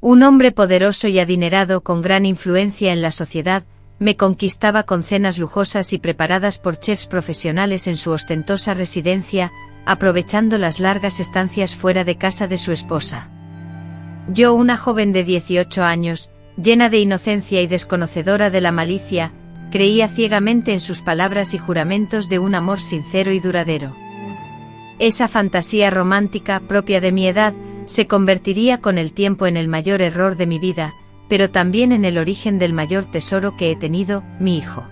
Un hombre poderoso y adinerado con gran influencia en la sociedad, me conquistaba con cenas lujosas y preparadas por chefs profesionales en su ostentosa residencia, aprovechando las largas estancias fuera de casa de su esposa. Yo, una joven de 18 años, llena de inocencia y desconocedora de la malicia, creía ciegamente en sus palabras y juramentos de un amor sincero y duradero. Esa fantasía romántica propia de mi edad se convertiría con el tiempo en el mayor error de mi vida, pero también en el origen del mayor tesoro que he tenido, mi hijo.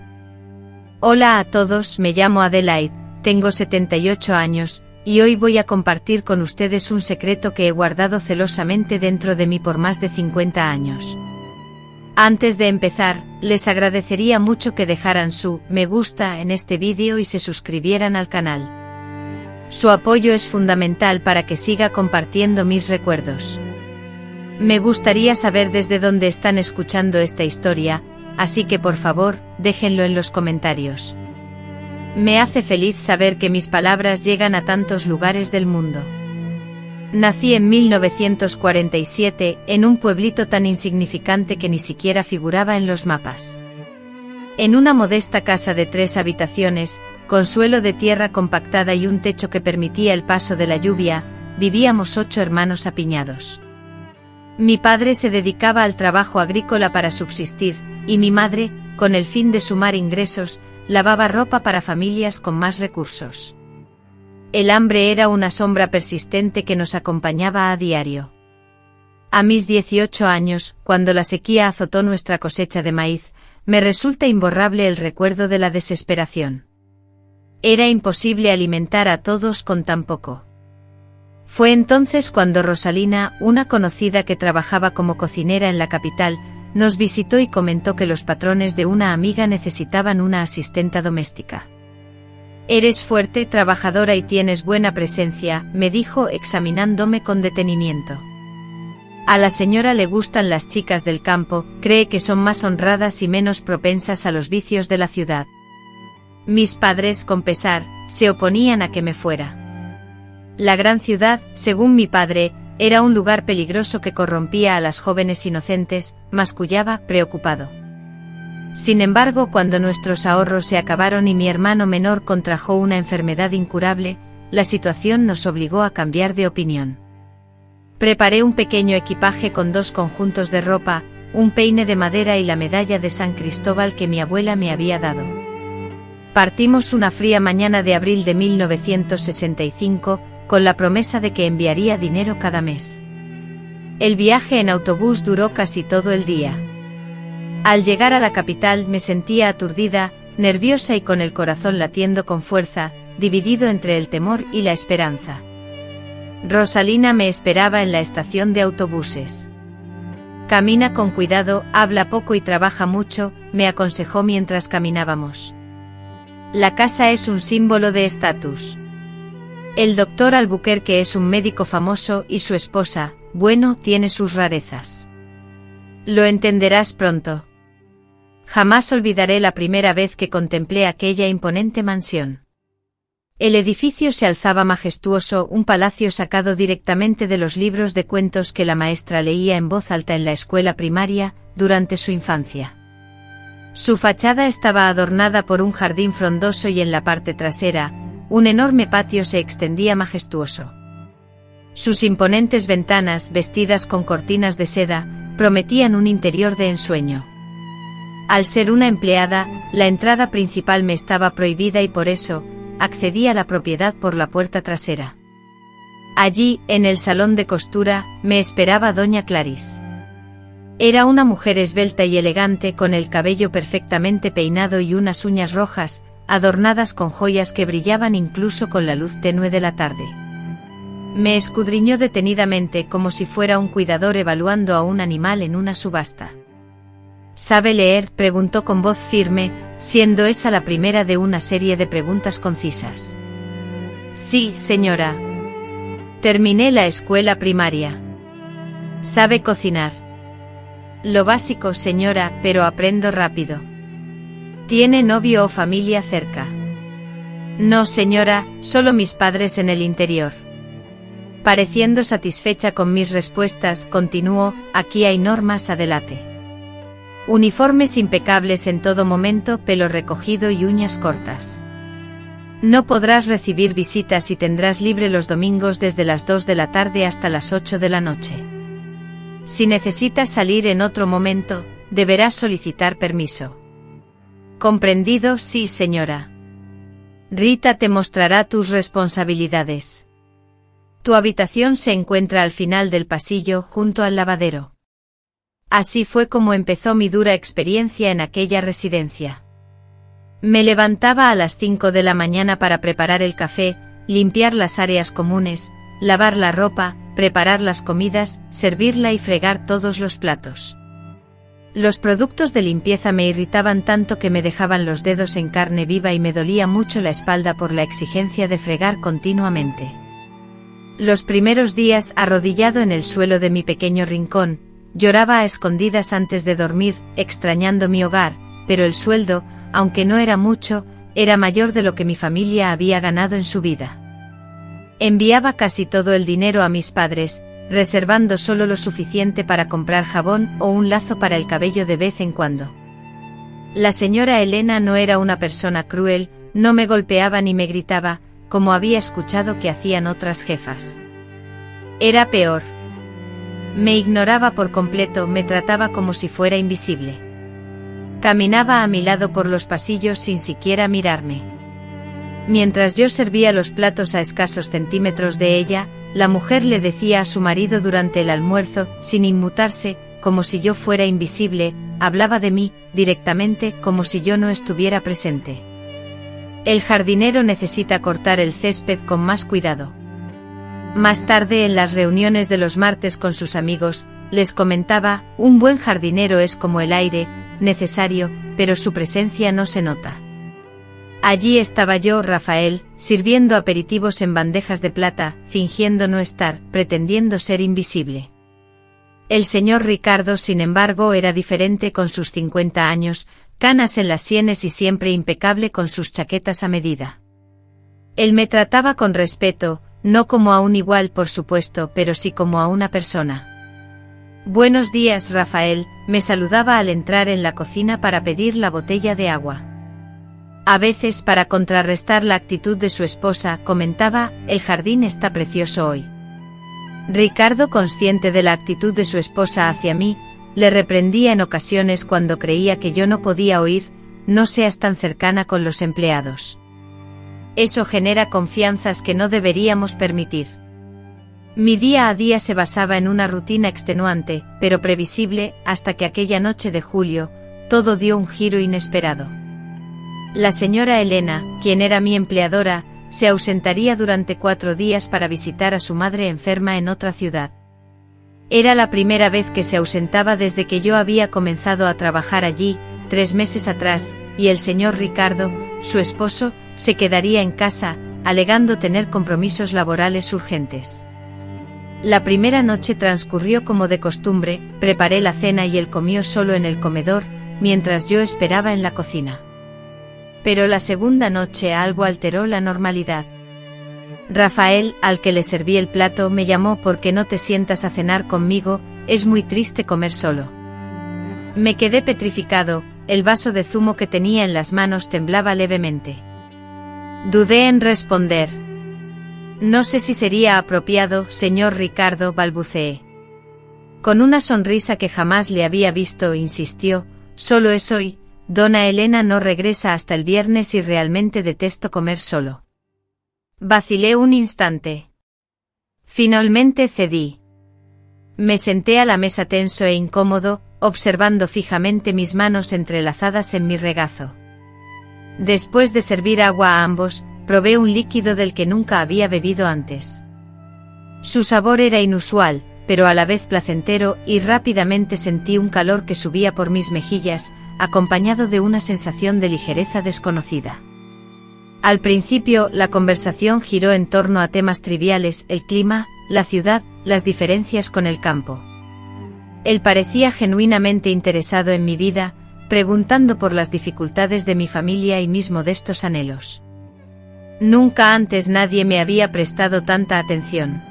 Hola a todos, me llamo Adelaide, tengo 78 años, y hoy voy a compartir con ustedes un secreto que he guardado celosamente dentro de mí por más de 50 años. Antes de empezar, les agradecería mucho que dejaran su me gusta en este vídeo y se suscribieran al canal. Su apoyo es fundamental para que siga compartiendo mis recuerdos. Me gustaría saber desde dónde están escuchando esta historia, así que por favor, déjenlo en los comentarios. Me hace feliz saber que mis palabras llegan a tantos lugares del mundo. Nací en 1947, en un pueblito tan insignificante que ni siquiera figuraba en los mapas. En una modesta casa de 3 habitaciones, con suelo de tierra compactada y un techo que permitía el paso de la lluvia, vivíamos 8 hermanos apiñados. Mi padre se dedicaba al trabajo agrícola para subsistir, y mi madre, con el fin de sumar ingresos, lavaba ropa para familias con más recursos. El hambre era una sombra persistente que nos acompañaba a diario. A mis 18 años, cuando la sequía azotó nuestra cosecha de maíz, me resulta imborrable el recuerdo de la desesperación. Era imposible alimentar a todos con tan poco. Fue entonces cuando Rosalina, una conocida que trabajaba como cocinera en la capital, nos visitó y comentó que los patrones de una amiga necesitaban una asistenta doméstica. «Eres fuerte, trabajadora y tienes buena presencia», me dijo examinándome con detenimiento. A la señora le gustan las chicas del campo, cree que son más honradas y menos propensas a los vicios de la ciudad. Mis padres, con pesar, se oponían a que me fuera. La gran ciudad, según mi padre, era un lugar peligroso que corrompía a las jóvenes inocentes, mascullaba, preocupado. Sin embargo, cuando nuestros ahorros se acabaron y mi hermano menor contrajo una enfermedad incurable, la situación nos obligó a cambiar de opinión. Preparé un pequeño equipaje con 2 conjuntos de ropa, un peine de madera y la medalla de San Cristóbal que mi abuela me había dado. Partimos una fría mañana de abril de 1965, con la promesa de que enviaría dinero cada mes. El viaje en autobús duró casi todo el día. Al llegar a la capital me sentía aturdida, nerviosa y con el corazón latiendo con fuerza, dividido entre el temor y la esperanza. Rosalina me esperaba en la estación de autobuses. «Camina con cuidado, habla poco y trabaja mucho», me aconsejó mientras caminábamos. «La casa es un símbolo de estatus. El doctor Albuquerque es un médico famoso y su esposa, bueno, tiene sus rarezas. Lo entenderás pronto». Jamás olvidaré la primera vez que contemplé aquella imponente mansión. El edificio se alzaba majestuoso, un palacio sacado directamente de los libros de cuentos que la maestra leía en voz alta en la escuela primaria, durante su infancia. Su fachada estaba adornada por un jardín frondoso y en la parte trasera, un enorme patio se extendía majestuoso. Sus imponentes ventanas, vestidas con cortinas de seda, prometían un interior de ensueño. Al ser una empleada, la entrada principal me estaba prohibida y por eso, accedí a la propiedad por la puerta trasera. Allí, en el salón de costura, me esperaba doña Clarice. Era una mujer esbelta y elegante con el cabello perfectamente peinado y unas uñas rojas, adornadas con joyas que brillaban incluso con la luz tenue de la tarde. Me escudriñó detenidamente como si fuera un cuidador evaluando a un animal en una subasta. «¿Sabe leer?», preguntó con voz firme, siendo esa la primera de una serie de preguntas concisas. «Sí, señora. Terminé la escuela primaria». «¿Sabe cocinar?». «Lo básico, señora, pero aprendo rápido». «¿Tiene novio o familia cerca?». «No, señora, solo mis padres en el interior». Pareciendo satisfecha con mis respuestas, continuó: aquí hay normas, adelante. Uniformes impecables en todo momento, pelo recogido y uñas cortas. No podrás recibir visitas y tendrás libre los domingos desde las 2 de la tarde hasta las 8 de la noche. Si necesitas salir en otro momento, deberás solicitar permiso. ¿Comprendido? Sí, señora. Rita te mostrará tus responsabilidades. Tu habitación se encuentra al final del pasillo, junto al lavadero. Así fue como empezó mi dura experiencia en aquella residencia. Me levantaba a las 5 de la mañana para preparar el café, limpiar las áreas comunes, lavar la ropa, preparar las comidas, servirla y fregar todos los platos. Los productos de limpieza me irritaban tanto que me dejaban los dedos en carne viva y me dolía mucho la espalda por la exigencia de fregar continuamente. Los primeros días, arrodillado en el suelo de mi pequeño rincón, lloraba a escondidas antes de dormir, extrañando mi hogar, pero el sueldo, aunque no era mucho, era mayor de lo que mi familia había ganado en su vida. Enviaba casi todo el dinero a mis padres, reservando solo lo suficiente para comprar jabón o un lazo para el cabello de vez en cuando. La señora Elena no era una persona cruel, no me golpeaba ni me gritaba, como había escuchado que hacían otras jefas. Era peor. Me ignoraba por completo, me trataba como si fuera invisible. Caminaba a mi lado por los pasillos sin siquiera mirarme. Mientras yo servía los platos a escasos centímetros de ella, la mujer le decía a su marido durante el almuerzo, sin inmutarse, como si yo fuera invisible, hablaba de mí, directamente, como si yo no estuviera presente. El jardinero necesita cortar el césped con más cuidado. Más tarde, en las reuniones de los martes con sus amigos, les comentaba: un buen jardinero es como el aire, necesario, pero su presencia no se nota. Allí estaba yo, Rafael, sirviendo aperitivos en bandejas de plata, fingiendo no estar, pretendiendo ser invisible. El señor Ricardo, sin embargo, era diferente, con sus 50 años, canas en las sienes y siempre impecable con sus chaquetas a medida. Él me trataba con respeto, no como a un igual por supuesto, pero sí como a una persona. Buenos días, Rafael, me saludaba al entrar en la cocina para pedir la botella de agua. A veces, para contrarrestar la actitud de su esposa, comentaba: el jardín está precioso hoy. Ricardo, consciente de la actitud de su esposa hacia mí, le reprendía en ocasiones cuando creía que yo no podía oír: no seas tan cercana con los empleados. Eso genera confianzas que no deberíamos permitir. Mi día a día se basaba en una rutina extenuante, pero previsible, hasta que aquella noche de julio, todo dio un giro inesperado. La señora Elena, quien era mi empleadora, se ausentaría durante 4 días para visitar a su madre enferma en otra ciudad. Era la primera vez que se ausentaba desde que yo había comenzado a trabajar allí, 3 meses atrás, y el señor Ricardo, su esposo, se quedaría en casa, alegando tener compromisos laborales urgentes. La primera noche transcurrió como de costumbre, preparé la cena y él comió solo en el comedor, mientras yo esperaba en la cocina. Pero la segunda noche algo alteró la normalidad. Rafael, al que le serví el plato, me llamó: ¿por qué no te sientas a cenar conmigo? Es muy triste comer solo. Me quedé petrificado, el vaso de zumo que tenía en las manos temblaba levemente. Dudé en responder. No sé si sería apropiado, señor Ricardo, balbuceé. Con una sonrisa que jamás le había visto, insistió: solo es hoy. Dona Elena no regresa hasta el viernes y realmente detesto comer solo. Vacilé un instante. Finalmente cedí. Me senté a la mesa tenso e incómodo, observando fijamente mis manos entrelazadas en mi regazo. Después de servir agua a ambos, probé un líquido del que nunca había bebido antes. Su sabor era inusual, pero a la vez placentero, y rápidamente sentí un calor que subía por mis mejillas, acompañado de una sensación de ligereza desconocida. Al principio, la conversación giró en torno a temas triviales: el clima, la ciudad, las diferencias con el campo. Él parecía genuinamente interesado en mi vida, preguntando por las dificultades de mi familia y mis modestos anhelos. Nunca antes nadie me había prestado tanta atención.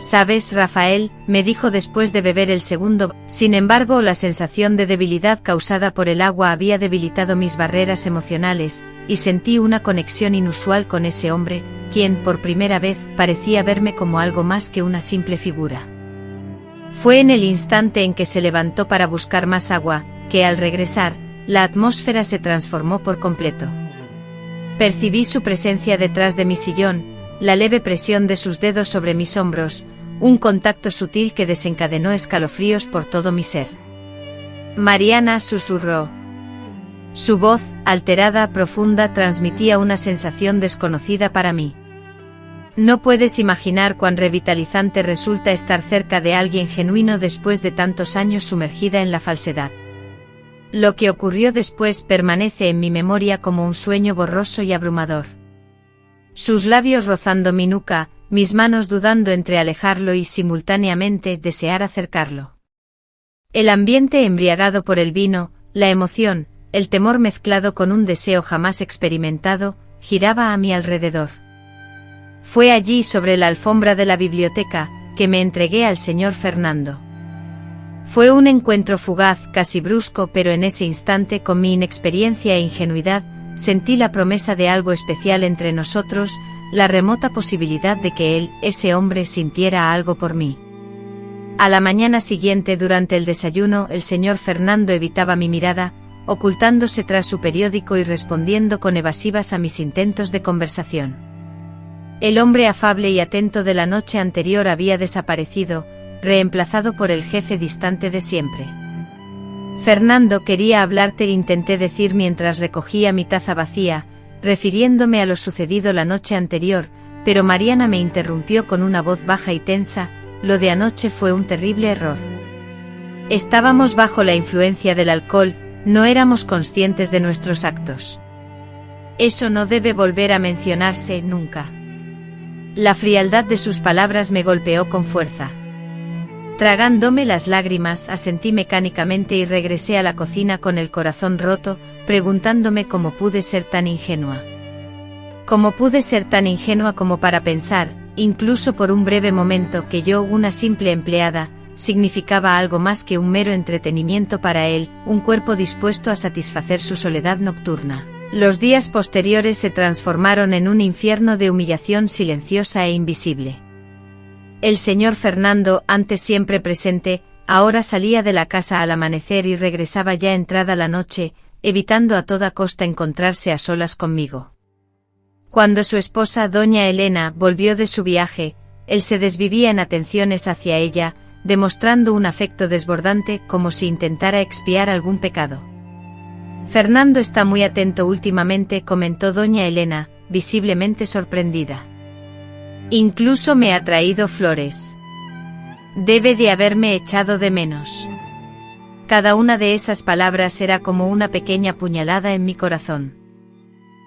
Sabes, Rafael, me dijo después de beber el segundo, sin embargo la sensación de debilidad causada por el agua había debilitado mis barreras emocionales, y sentí una conexión inusual con ese hombre, quien, por primera vez, parecía verme como algo más que una simple figura. Fue en el instante en que se levantó para buscar más agua, que al regresar, la atmósfera se transformó por completo. Percibí su presencia detrás de mi sillón, la leve presión de sus dedos sobre mis hombros, un contacto sutil que desencadenó escalofríos por todo mi ser. Mariana, susurró. Su voz, alterada, profunda, transmitía una sensación desconocida para mí. No puedes imaginar cuán revitalizante resulta estar cerca de alguien genuino después de tantos años sumergida en la falsedad. Lo que ocurrió después permanece en mi memoria como un sueño borroso y abrumador. Sus labios rozando mi nuca, mis manos dudando entre alejarlo y simultáneamente desear acercarlo. El ambiente embriagado por el vino, la emoción, el temor mezclado con un deseo jamás experimentado, giraba a mi alrededor. Fue allí, sobre la alfombra de la biblioteca, que me entregué al señor Fernando. Fue un encuentro fugaz, casi brusco, pero en ese instante, con mi inexperiencia e ingenuidad, sentí la promesa de algo especial entre nosotros, la remota posibilidad de que él, ese hombre, sintiera algo por mí. A la mañana siguiente, durante el desayuno, el señor Fernando evitaba mi mirada, ocultándose tras su periódico y respondiendo con evasivas a mis intentos de conversación. El hombre afable y atento de la noche anterior había desaparecido, reemplazado por el jefe distante de siempre. Fernando, quería hablarte, intenté decir mientras recogía mi taza vacía, refiriéndome a lo sucedido la noche anterior, pero Mariana me interrumpió con una voz baja y tensa. Lo de anoche fue un terrible error. Estábamos bajo la influencia del alcohol, no éramos conscientes de nuestros actos. Eso no debe volver a mencionarse nunca. La frialdad de sus palabras me golpeó con fuerza. Tragándome las lágrimas, asentí mecánicamente y regresé a la cocina con el corazón roto, preguntándome cómo pude ser tan ingenua. Cómo pude ser tan ingenua como para pensar, incluso por un breve momento, que yo, una simple empleada, significaba algo más que un mero entretenimiento para él, un cuerpo dispuesto a satisfacer su soledad nocturna. Los días posteriores se transformaron en un infierno de humillación silenciosa e invisible. El señor Fernando, antes siempre presente, ahora salía de la casa al amanecer y regresaba ya entrada la noche, evitando a toda costa encontrarse a solas conmigo. Cuando su esposa, doña Elena, volvió de su viaje, él se desvivía en atenciones hacia ella, demostrando un afecto desbordante, como si intentara expiar algún pecado. Fernando está muy atento últimamente, comentó doña Elena, visiblemente sorprendida. Incluso me ha traído flores. Debe de haberme echado de menos. Cada una de esas palabras era como una pequeña puñalada en mi corazón.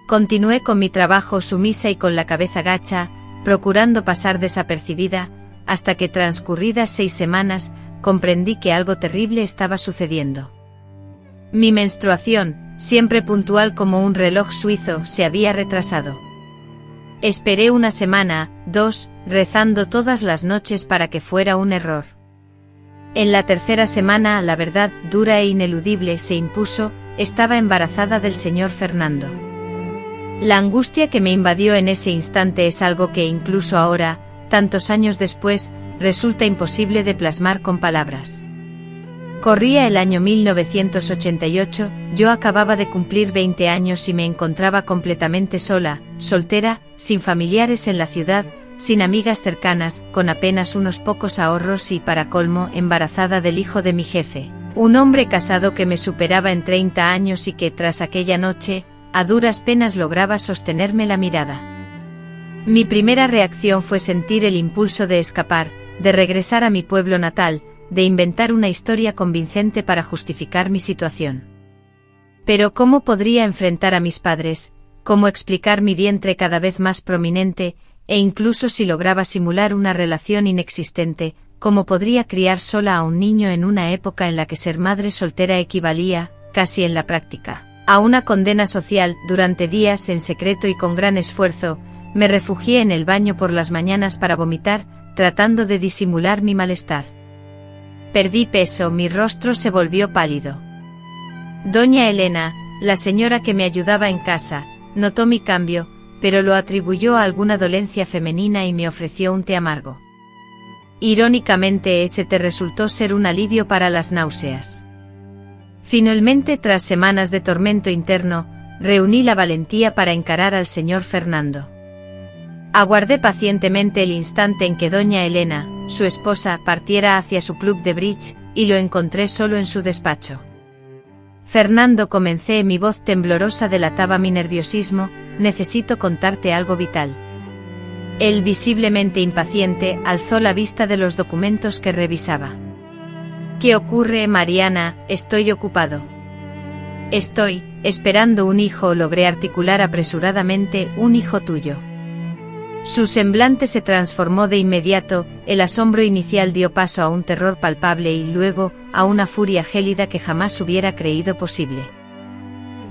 Continué con mi trabajo sumisa y con la cabeza gacha, procurando pasar desapercibida, hasta que transcurridas 6 semanas, comprendí que algo terrible estaba sucediendo. Mi menstruación, siempre puntual como un reloj suizo, se había retrasado. Esperé 1 semana, 2, rezando todas las noches para que fuera un error. En la 3ª semana, la verdad, dura e ineludible, se impuso: estaba embarazada del señor Fernando. La angustia que me invadió en ese instante es algo que incluso ahora, tantos años después, resulta imposible de plasmar con palabras. Corría el año 1988, yo acababa de cumplir 20 años y me encontraba completamente sola, soltera, sin familiares en la ciudad, sin amigas cercanas, con apenas unos pocos ahorros y, para colmo, embarazada del hijo de mi jefe, un hombre casado que me superaba en 30 años y que, tras aquella noche, a duras penas lograba sostenerme la mirada. Mi primera reacción fue sentir el impulso de escapar, de regresar a mi pueblo natal, de inventar una historia convincente para justificar mi situación. Pero ¿cómo podría enfrentar a mis padres? ¿Cómo explicar mi vientre cada vez más prominente? E incluso si lograba simular una relación inexistente, ¿cómo podría criar sola a un niño en una época en la que ser madre soltera equivalía, casi en la práctica, a una condena social? Durante días, en secreto y con gran esfuerzo, me refugié en el baño por las mañanas para vomitar, tratando de disimular mi malestar. Perdí peso, mi rostro se volvió pálido. Doña Elena, la señora que me ayudaba en casa, notó mi cambio, pero lo atribuyó a alguna dolencia femenina y me ofreció un té amargo. Irónicamente ese té resultó ser un alivio para las náuseas. Finalmente, tras semanas de tormento interno, reuní la valentía para encarar al señor Fernando. Aguardé pacientemente el instante en que doña Elena, su esposa, partiera hacia su club de bridge, y lo encontré solo en su despacho. Fernando, comencé, mi voz temblorosa delataba mi nerviosismo, necesito contarte algo vital. Él, visiblemente impaciente, alzó la vista de los documentos que revisaba. ¿Qué ocurre, Mariana? Estoy ocupado. Estoy esperando un hijo, logré articular apresuradamente, un hijo tuyo. Su semblante se transformó de inmediato, el asombro inicial dio paso a un terror palpable y luego, a una furia gélida que jamás hubiera creído posible.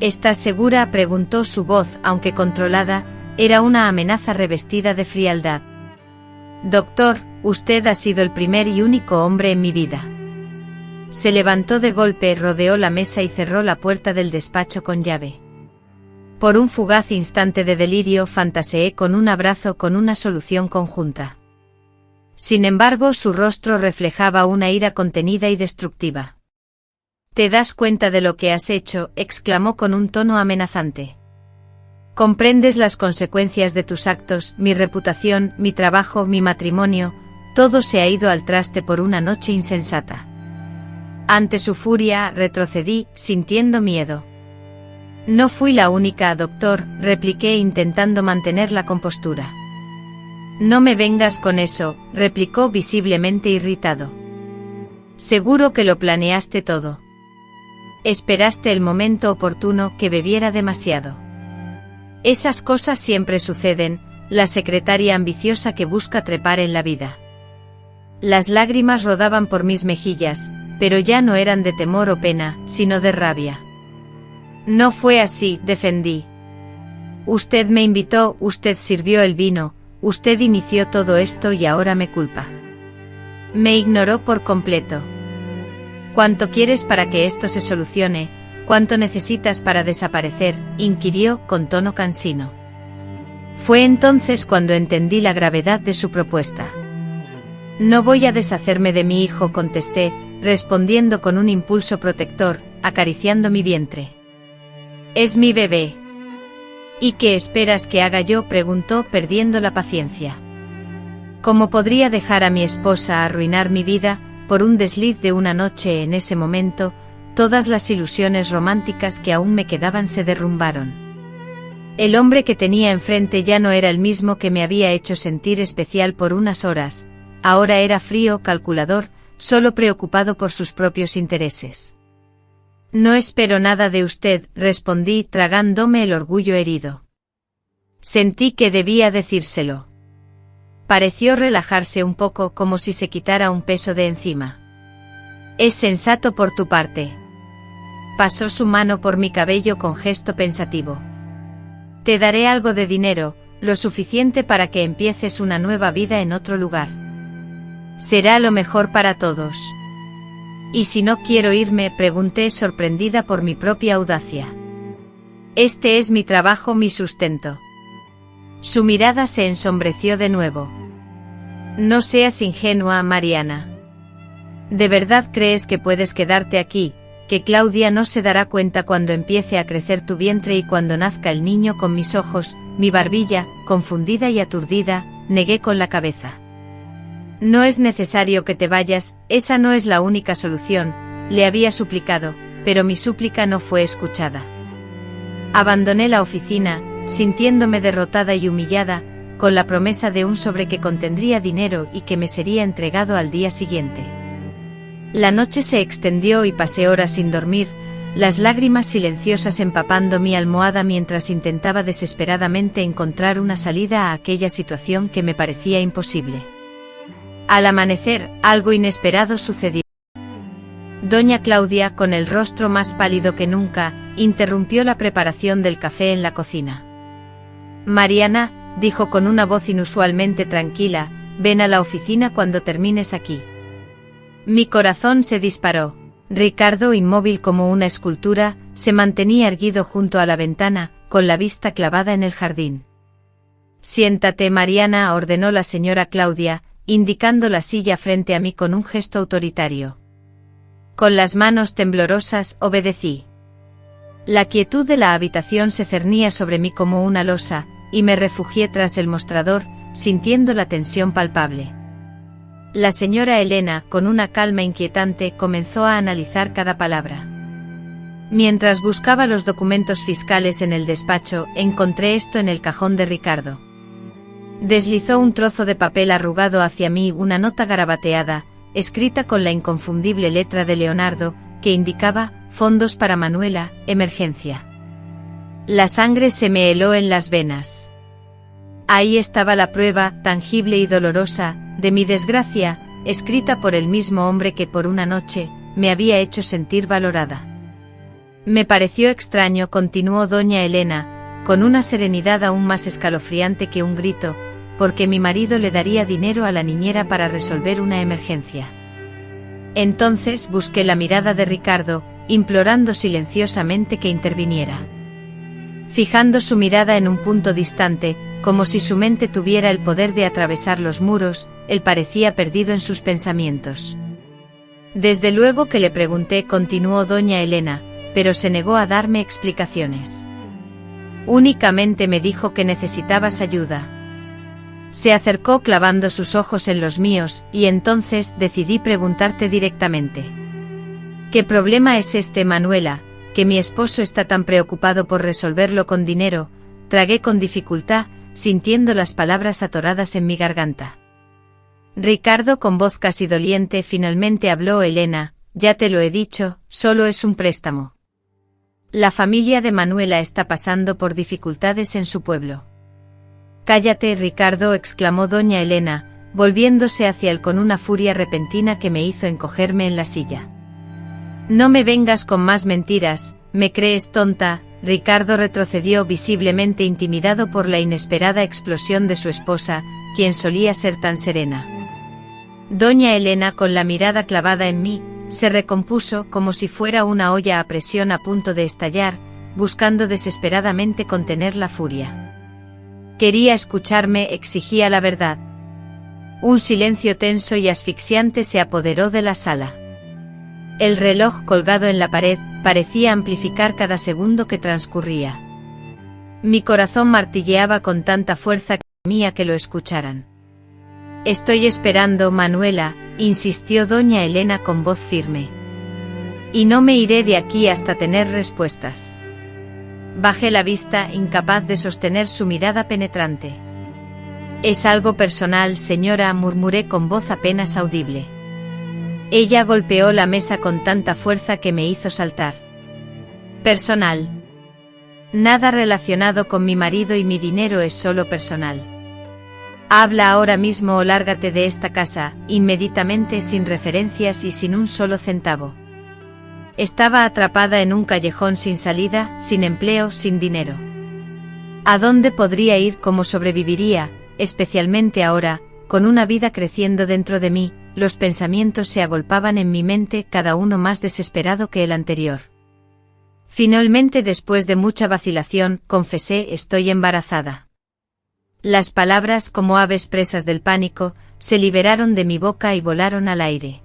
¿Estás segura?, preguntó su voz, aunque controlada, era una amenaza revestida de frialdad. Doctor, usted ha sido el primer y único hombre en mi vida. Se levantó de golpe, rodeó la mesa y cerró la puerta del despacho con llave. Por un fugaz instante de delirio fantaseé con un abrazo, con una solución conjunta. Sin embargo, su rostro reflejaba una ira contenida y destructiva. ¿Te das cuenta de lo que has hecho?, exclamó con un tono amenazante. ¿Comprendes las consecuencias de tus actos? Mi reputación, mi trabajo, mi matrimonio, todo se ha ido al traste por una noche insensata. Ante su furia, retrocedí, sintiendo miedo. No fui la única, doctor, repliqué intentando mantener la compostura. No me vengas con eso, replicó visiblemente irritado. Seguro que lo planeaste todo. Esperaste el momento oportuno, que bebiera demasiado. Esas cosas siempre suceden, la secretaria ambiciosa que busca trepar en la vida. Las lágrimas rodaban por mis mejillas, pero ya no eran de temor o pena, sino de rabia. No fue así, defendí. Usted me invitó, usted sirvió el vino, usted inició todo esto y ahora me culpa. Me ignoró por completo. ¿Cuánto quieres para que esto se solucione? ¿Cuánto necesitas para desaparecer?, inquirió con tono cansino. Fue entonces cuando entendí la gravedad de su propuesta. No voy a deshacerme de mi hijo, contesté, respondiendo con un impulso protector, acariciando mi vientre. Es mi bebé. ¿Y qué esperas que haga yo?, preguntó, perdiendo la paciencia. ¿Cómo podría dejar a mi esposa arruinar mi vida, por un desliz de una noche? En ese momento, todas las ilusiones románticas que aún me quedaban se derrumbaron. El hombre que tenía enfrente ya no era el mismo que me había hecho sentir especial por unas horas, ahora era frío, calculador, solo preocupado por sus propios intereses. No espero nada de usted, respondí, tragándome el orgullo herido. Sentí que debía decírselo. Pareció relajarse un poco, como si se quitara un peso de encima. Es sensato por tu parte. Pasó su mano por mi cabello con gesto pensativo. Te daré algo de dinero, lo suficiente para que empieces una nueva vida en otro lugar. Será lo mejor para todos. ¿Y si no quiero irme?, pregunté, sorprendida por mi propia audacia. Este es mi trabajo, mi sustento. Su mirada se ensombreció de nuevo. No seas ingenua, Mariana. ¿De verdad crees que puedes quedarte aquí, que Claudia no se dará cuenta cuando empiece a crecer tu vientre y cuando nazca el niño? Con mis ojos, mi barbilla, confundida y aturdida, negué con la cabeza. No es necesario que te vayas, esa no es la única solución, le había suplicado, pero mi súplica no fue escuchada. Abandoné la oficina, sintiéndome derrotada y humillada, con la promesa de un sobre que contendría dinero y que me sería entregado al día siguiente. La noche se extendió y pasé horas sin dormir, las lágrimas silenciosas empapando mi almohada mientras intentaba desesperadamente encontrar una salida a aquella situación que me parecía imposible. Al amanecer, algo inesperado sucedió. Doña Claudia, con el rostro más pálido que nunca, interrumpió la preparación del café en la cocina. Mariana, dijo con una voz inusualmente tranquila, ven a la oficina cuando termines aquí. Mi corazón se disparó. Ricardo, inmóvil como una escultura, se mantenía erguido junto a la ventana, con la vista clavada en el jardín. Siéntate, Mariana, ordenó la señora Claudia, indicando la silla frente a mí con un gesto autoritario. Con las manos temblorosas, obedecí. La quietud de la habitación se cernía sobre mí como una losa, y me refugié tras el mostrador, sintiendo la tensión palpable. La señora Elena, con una calma inquietante, comenzó a analizar cada palabra. Mientras buscaba los documentos fiscales en el despacho, encontré esto en el cajón de Ricardo. Deslizó un trozo de papel arrugado hacia mí, una nota garabateada, escrita con la inconfundible letra de Leonardo, que indicaba: fondos para Manuela, emergencia. La sangre se me heló en las venas. Ahí estaba la prueba, tangible y dolorosa, de mi desgracia, escrita por el mismo hombre que por una noche me había hecho sentir valorada. Me pareció extraño, continuó doña Elena, con una serenidad aún más escalofriante que un grito, porque mi marido le daría dinero a la niñera para resolver una emergencia. Entonces busqué la mirada de Ricardo, implorando silenciosamente que interviniera. Fijando su mirada en un punto distante, como si su mente tuviera el poder de atravesar los muros, él parecía perdido en sus pensamientos. Desde luego que le pregunté, continuó doña Elena, pero se negó a darme explicaciones. Únicamente me dijo que necesitabas ayuda. Se acercó clavando sus ojos en los míos, y entonces decidí preguntarte directamente. ¿Qué problema es este, Manuela, que mi esposo está tan preocupado por resolverlo con dinero? Tragué con dificultad, sintiendo las palabras atoradas en mi garganta. Ricardo, con voz casi doliente, finalmente habló. Elena, ya te lo he dicho, solo es un préstamo. La familia de Manuela está pasando por dificultades en su pueblo. Cállate, Ricardo, exclamó doña Elena, volviéndose hacia él con una furia repentina que me hizo encogerme en la silla. No me vengas con más mentiras, ¿me crees tonta? Ricardo retrocedió, visiblemente intimidado por la inesperada explosión de su esposa, quien solía ser tan serena. Doña Elena, con la mirada clavada en mí, se recompuso como si fuera una olla a presión a punto de estallar, buscando desesperadamente contener la furia. Quería escucharme, exigía la verdad. Un silencio tenso y asfixiante se apoderó de la sala. El reloj colgado en la pared parecía amplificar cada segundo que transcurría. Mi corazón martilleaba con tanta fuerza que temía que lo escucharan. Estoy esperando, Manuela, insistió doña Elena con voz firme. Y no me iré de aquí hasta tener respuestas. Bajé la vista, incapaz de sostener su mirada penetrante. Es algo personal, señora, murmuré con voz apenas audible. Ella golpeó la mesa con tanta fuerza que me hizo saltar. Personal. Nada relacionado con mi marido y mi dinero, es solo personal. Habla ahora mismo o lárgate de esta casa, inmediatamente, sin referencias y sin un solo centavo. Estaba atrapada en un callejón sin salida, sin empleo, sin dinero. ¿A dónde podría ir? ¿Cómo sobreviviría? Especialmente ahora, con una vida creciendo dentro de mí. Los pensamientos se agolpaban en mi mente, cada uno más desesperado que el anterior. Finalmente, después de mucha vacilación, confesé: estoy embarazada. Las palabras, como aves presas del pánico, se liberaron de mi boca y volaron al aire.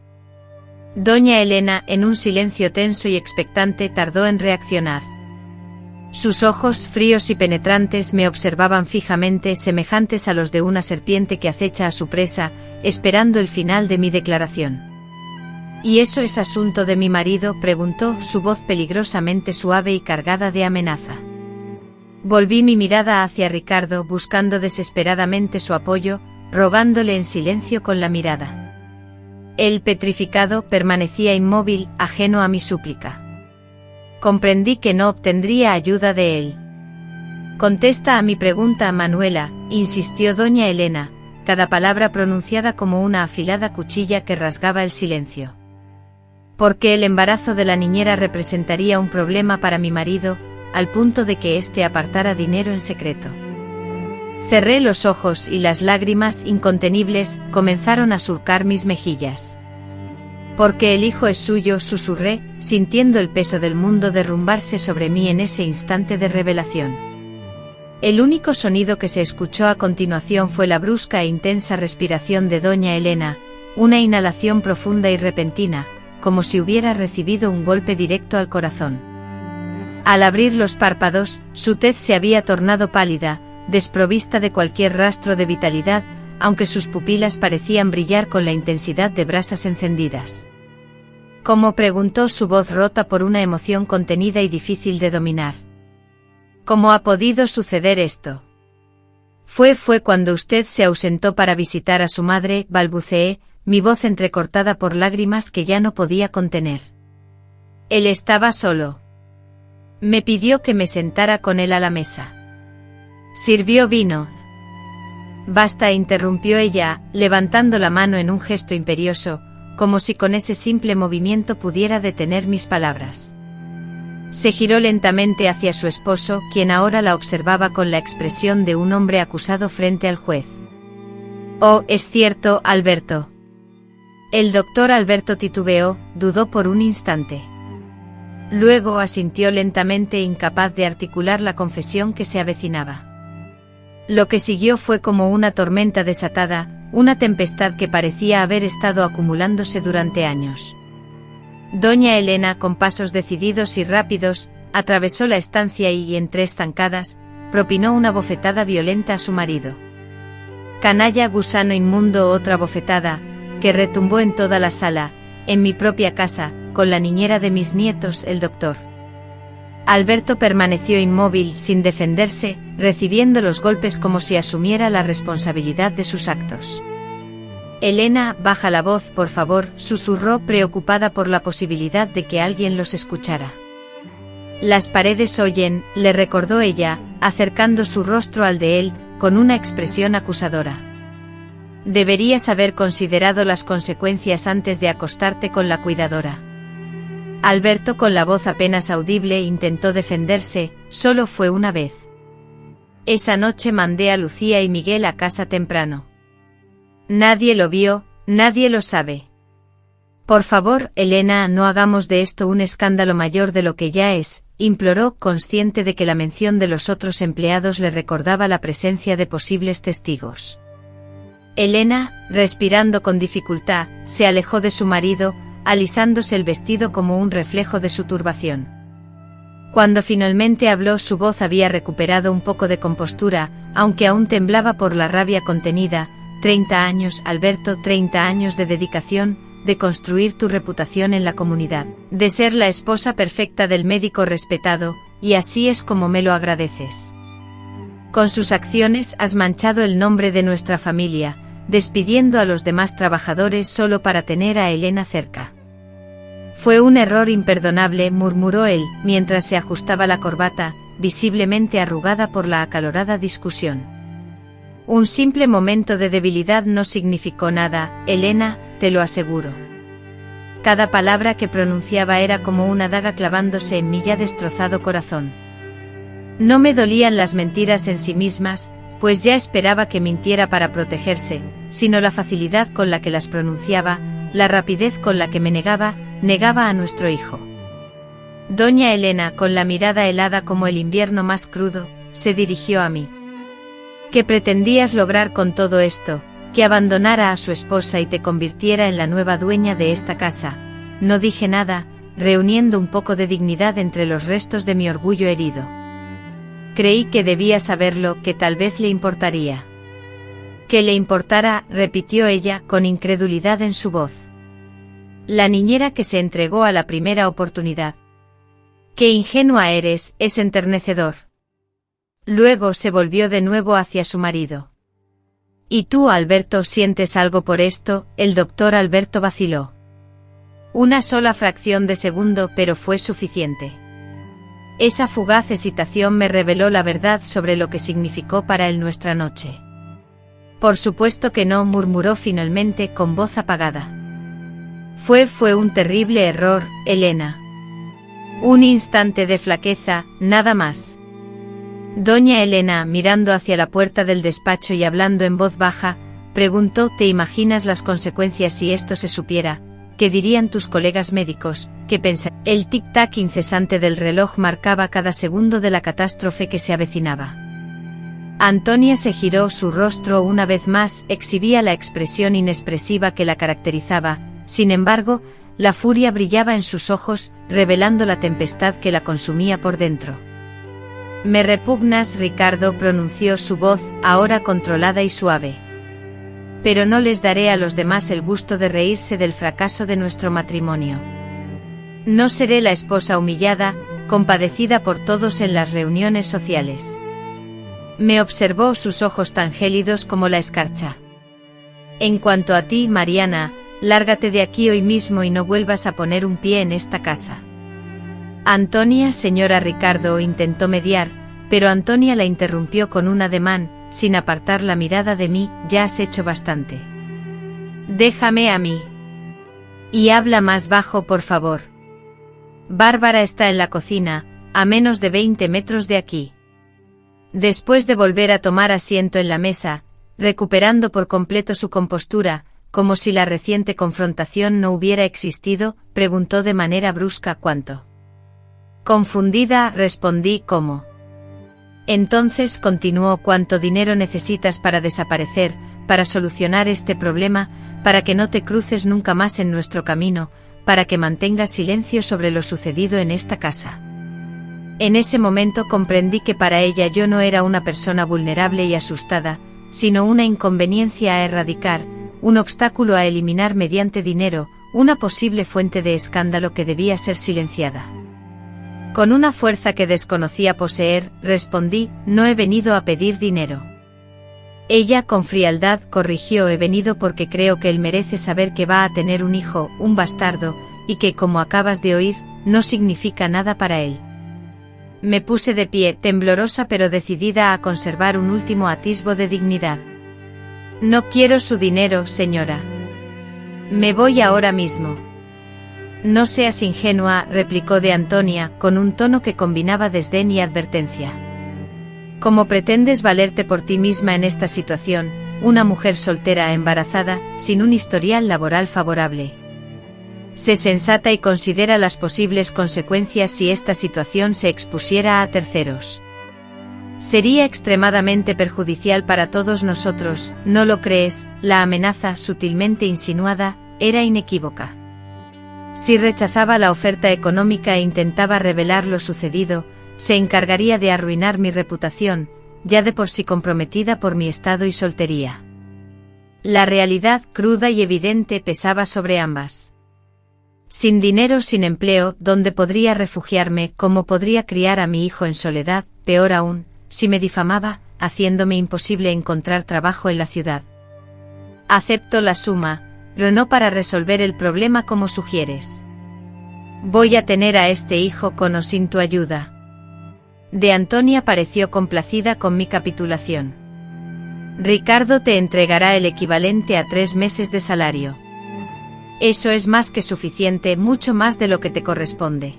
Doña Elena, en un silencio tenso y expectante, tardó en reaccionar. Sus ojos, fríos y penetrantes, me observaban fijamente, semejantes a los de una serpiente que acecha a su presa, esperando el final de mi declaración. ¿Y eso es asunto de mi marido?, preguntó, su voz peligrosamente suave y cargada de amenaza. Volví mi mirada hacia Ricardo, buscando desesperadamente su apoyo, rogándole en silencio con la mirada. Él, petrificado, permanecía inmóvil, ajeno a mi súplica. Comprendí que no obtendría ayuda de él. Contesta a mi pregunta, Manuela, insistió doña Elena, cada palabra pronunciada como una afilada cuchilla que rasgaba el silencio. Porque el embarazo de la niñera representaría un problema para mi marido, al punto de que éste apartara dinero en secreto. Cerré los ojos y las lágrimas incontenibles comenzaron a surcar mis mejillas. Porque el hijo es suyo, susurré, sintiendo el peso del mundo derrumbarse sobre mí en ese instante de revelación. El único sonido que se escuchó a continuación fue la brusca e intensa respiración de doña Elena, una inhalación profunda y repentina, como si hubiera recibido un golpe directo al corazón. Al abrir los párpados, su tez se había tornado pálida, desprovista de cualquier rastro de vitalidad, aunque sus pupilas parecían brillar con la intensidad de brasas encendidas. ¿Cómo?, preguntó su voz rota por una emoción contenida y difícil de dominar. ¿Cómo ha podido suceder esto? Fue cuando usted se ausentó para visitar a su madre, balbuceé, mi voz entrecortada por lágrimas que ya no podía contener. Él estaba solo. Me pidió que me sentara con él a la mesa. Sirvió vino. Basta, interrumpió ella, levantando la mano en un gesto imperioso, como si con ese simple movimiento pudiera detener mis palabras. Se giró lentamente hacia su esposo, quien ahora la observaba con la expresión de un hombre acusado frente al juez. Oh, es cierto, Alberto. El doctor Alberto titubeó, dudó por un instante. Luego asintió lentamente, incapaz de articular la confesión que se avecinaba. Lo que siguió fue como una tormenta desatada, una tempestad que parecía haber estado acumulándose durante años. Doña Elena, con pasos decididos y rápidos, atravesó la estancia y, en 3 zancadas, propinó una bofetada violenta a su marido. Canalla, gusano inmundo, otra bofetada, que retumbó en toda la sala, en mi propia casa, con la niñera de mis nietos, el doctor. Alberto permaneció inmóvil, sin defenderse, recibiendo los golpes como si asumiera la responsabilidad de sus actos. Elena, baja la voz, por favor, susurró, preocupada por la posibilidad de que alguien los escuchara. Las paredes oyen, le recordó ella, acercando su rostro al de él, con una expresión acusadora. Deberías haber considerado las consecuencias antes de acostarte con la cuidadora. Alberto, con la voz apenas audible, intentó defenderse, solo fue una vez. Esa noche mandé a Lucía y Miguel a casa temprano. Nadie lo vio, nadie lo sabe. Por favor, Elena, no hagamos de esto un escándalo mayor de lo que ya es, imploró, consciente de que la mención de los otros empleados le recordaba la presencia de posibles testigos. Elena, respirando con dificultad, se alejó de su marido, alisándose el vestido como un reflejo de su turbación. Cuando finalmente habló, su voz había recuperado un poco de compostura, aunque aún temblaba por la rabia contenida. 30 años, Alberto, 30 años de dedicación, de construir tu reputación en la comunidad, de ser la esposa perfecta del médico respetado, y así es como me lo agradeces. Con sus acciones has manchado el nombre de nuestra familia, despidiendo a los demás trabajadores solo para tener a Elena cerca. Fue un error imperdonable, murmuró él, mientras se ajustaba la corbata, visiblemente arrugada por la acalorada discusión. Un simple momento de debilidad no significó nada, Elena, te lo aseguro. Cada palabra que pronunciaba era como una daga clavándose en mi ya destrozado corazón. No me dolían las mentiras en sí mismas, pues ya esperaba que mintiera para protegerse, sino la facilidad con la que las pronunciaba, la rapidez con la que me negaba a nuestro hijo. Doña Elena, con la mirada helada como el invierno más crudo, se dirigió a mí. ¿Qué pretendías lograr con todo esto? Que abandonara a su esposa y te convirtiera en la nueva dueña de esta casa. No dije nada, reuniendo un poco de dignidad entre los restos de mi orgullo herido. Creí que debía saberlo, que tal vez le importaría. Que le importara, repitió ella, con incredulidad en su voz. La niñera que se entregó a la primera oportunidad. Qué ingenua eres, es enternecedor. Luego se volvió de nuevo hacia su marido. ¿Y tú, Alberto, sientes algo por esto? El doctor Alberto vaciló. Una sola fracción de segundo, pero fue suficiente. Esa fugaz excitación me reveló la verdad sobre lo que significó para él nuestra noche. Por supuesto que no, murmuró finalmente con voz apagada. Fue un terrible error, Elena. Un instante de flaqueza, nada más. Doña Elena, mirando hacia la puerta del despacho y hablando en voz baja, preguntó: ¿te imaginas las consecuencias si esto se supiera? ¿Qué dirían tus colegas médicos? ¿Qué pensarían? El tic-tac incesante del reloj marcaba cada segundo de la catástrofe que se avecinaba. Antonia se giró, su rostro una vez más exhibía la expresión inexpresiva que la caracterizaba, sin embargo, la furia brillaba en sus ojos, revelando la tempestad que la consumía por dentro. Me repugnas, Ricardo, pronunció su voz, ahora controlada y suave. Pero no les daré a los demás el gusto de reírse del fracaso de nuestro matrimonio. No seré la esposa humillada, compadecida por todos en las reuniones sociales. Me observó, sus ojos tan gélidos como la escarcha. En cuanto a ti, Mariana, lárgate de aquí hoy mismo y no vuelvas a poner un pie en esta casa. Antonia, señora, Ricardo intentó mediar, pero Antonia la interrumpió con un ademán, sin apartar la mirada de mí: ya has hecho bastante. Déjame a mí. Y habla más bajo, por favor. Bárbara está en la cocina, a menos de 20 metros de aquí. Después de volver a tomar asiento en la mesa, recuperando por completo su compostura, como si la reciente confrontación no hubiera existido, preguntó de manera brusca: ¿cuánto? Confundida, respondí: ¿cómo? Entonces, continuó, ¿cuánto dinero necesitas para desaparecer, para solucionar este problema, para que no te cruces nunca más en nuestro camino, para que mantengas silencio sobre lo sucedido en esta casa? En ese momento comprendí que para ella yo no era una persona vulnerable y asustada, sino una inconveniencia a erradicar, un obstáculo a eliminar mediante dinero, una posible fuente de escándalo que debía ser silenciada. Con una fuerza que desconocía poseer, respondí: no he venido a pedir dinero. Ella, con frialdad, corrigió: he venido porque creo que él merece saber que va a tener un hijo, un bastardo, y que, como acabas de oír, no significa nada para él. Me puse de pie, temblorosa pero decidida a conservar un último atisbo de dignidad. No quiero su dinero, señora. Me voy ahora mismo. No seas ingenua, replicó de Antonia, con un tono que combinaba desdén y advertencia. ¿Cómo pretendes valerte por ti misma en esta situación, una mujer soltera embarazada, sin un historial laboral favorable? Sé sensata y considera las posibles consecuencias si esta situación se expusiera a terceros. Sería extremadamente perjudicial para todos nosotros, ¿no lo crees? La amenaza, sutilmente insinuada, era inequívoca. Si rechazaba la oferta económica e intentaba revelar lo sucedido, se encargaría de arruinar mi reputación, ya de por sí comprometida por mi estado y soltería. La realidad, cruda y evidente, pesaba sobre ambas. Sin dinero, sin empleo, ¿dónde podría refugiarme? ¿Cómo podría criar a mi hijo en soledad? Peor aún, si me difamaba, haciéndome imposible encontrar trabajo en la ciudad. Acepto la suma, pero no para resolver el problema como sugieres. Voy a tener a este hijo con o sin tu ayuda. De Antonia pareció complacida con mi capitulación. Ricardo te entregará el equivalente a 3 meses de salario. Eso es más que suficiente, mucho más de lo que te corresponde.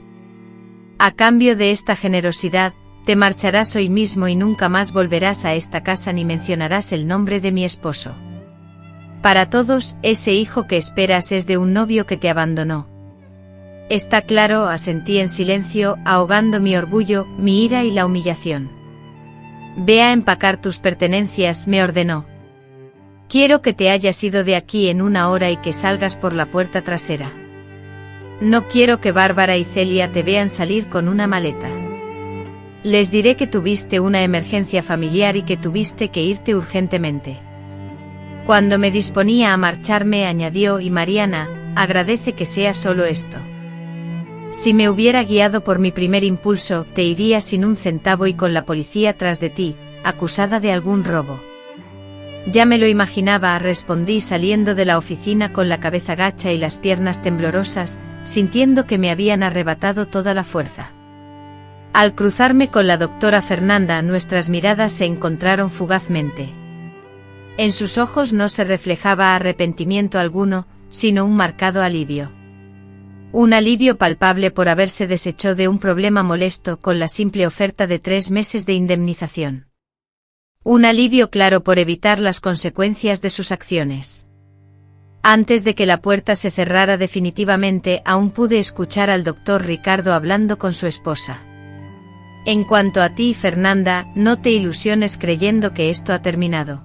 A cambio de esta generosidad, te marcharás hoy mismo y nunca más volverás a esta casa ni mencionarás el nombre de mi esposo. Para todos, ese hijo que esperas es de un novio que te abandonó. Está claro, asentí en silencio, ahogando mi orgullo, mi ira y la humillación. Ve a empacar tus pertenencias, me ordenó. Quiero que te hayas ido de aquí en 1 hora y que salgas por la puerta trasera. No quiero que Bárbara y Celia te vean salir con una maleta. Les diré que tuviste una emergencia familiar y que tuviste que irte urgentemente. Cuando me disponía a marcharme, añadió, y Mariana, agradece que sea solo esto. Si me hubiera guiado por mi primer impulso, te iría sin un centavo y con la policía tras de ti, acusada de algún robo. Ya me lo imaginaba, respondí saliendo de la oficina con la cabeza gacha y las piernas temblorosas, sintiendo que me habían arrebatado toda la fuerza. Al cruzarme con la doctora Fernanda, nuestras miradas se encontraron fugazmente. En sus ojos no se reflejaba arrepentimiento alguno, sino un marcado alivio. Un alivio palpable por haberse deshecho de un problema molesto con la simple oferta de 3 meses de indemnización. Un alivio claro por evitar las consecuencias de sus acciones. Antes de que la puerta se cerrara definitivamente, aún pude escuchar al doctor Ricardo hablando con su esposa. En cuanto a ti, Fernanda, no te ilusiones creyendo que esto ha terminado.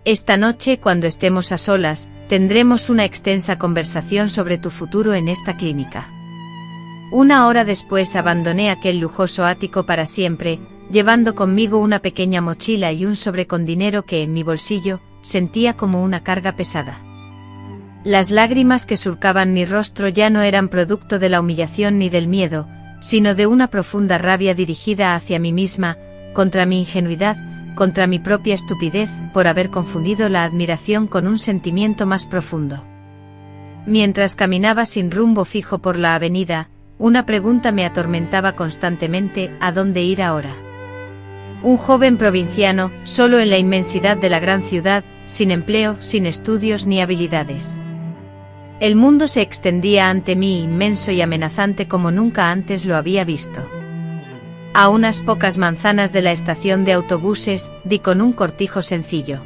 Esta noche, cuando estemos a solas, tendremos una extensa conversación sobre tu futuro en esta clínica. 1 hora después abandoné aquel lujoso ático para siempre, llevando conmigo una pequeña mochila y un sobre con dinero que en mi bolsillo sentía como una carga pesada. Las lágrimas que surcaban mi rostro ya no eran producto de la humillación ni del miedo, sino de una profunda rabia dirigida hacia mí misma, contra mi ingenuidad, contra mi propia estupidez, por haber confundido la admiración con un sentimiento más profundo. Mientras caminaba sin rumbo fijo por la avenida, una pregunta me atormentaba constantemente: ¿a dónde ir ahora? Un joven provinciano, solo en la inmensidad de la gran ciudad, sin empleo, sin estudios ni habilidades. El mundo se extendía ante mí inmenso y amenazante como nunca antes lo había visto. A unas pocas manzanas de la estación de autobuses, di con un cortijo sencillo.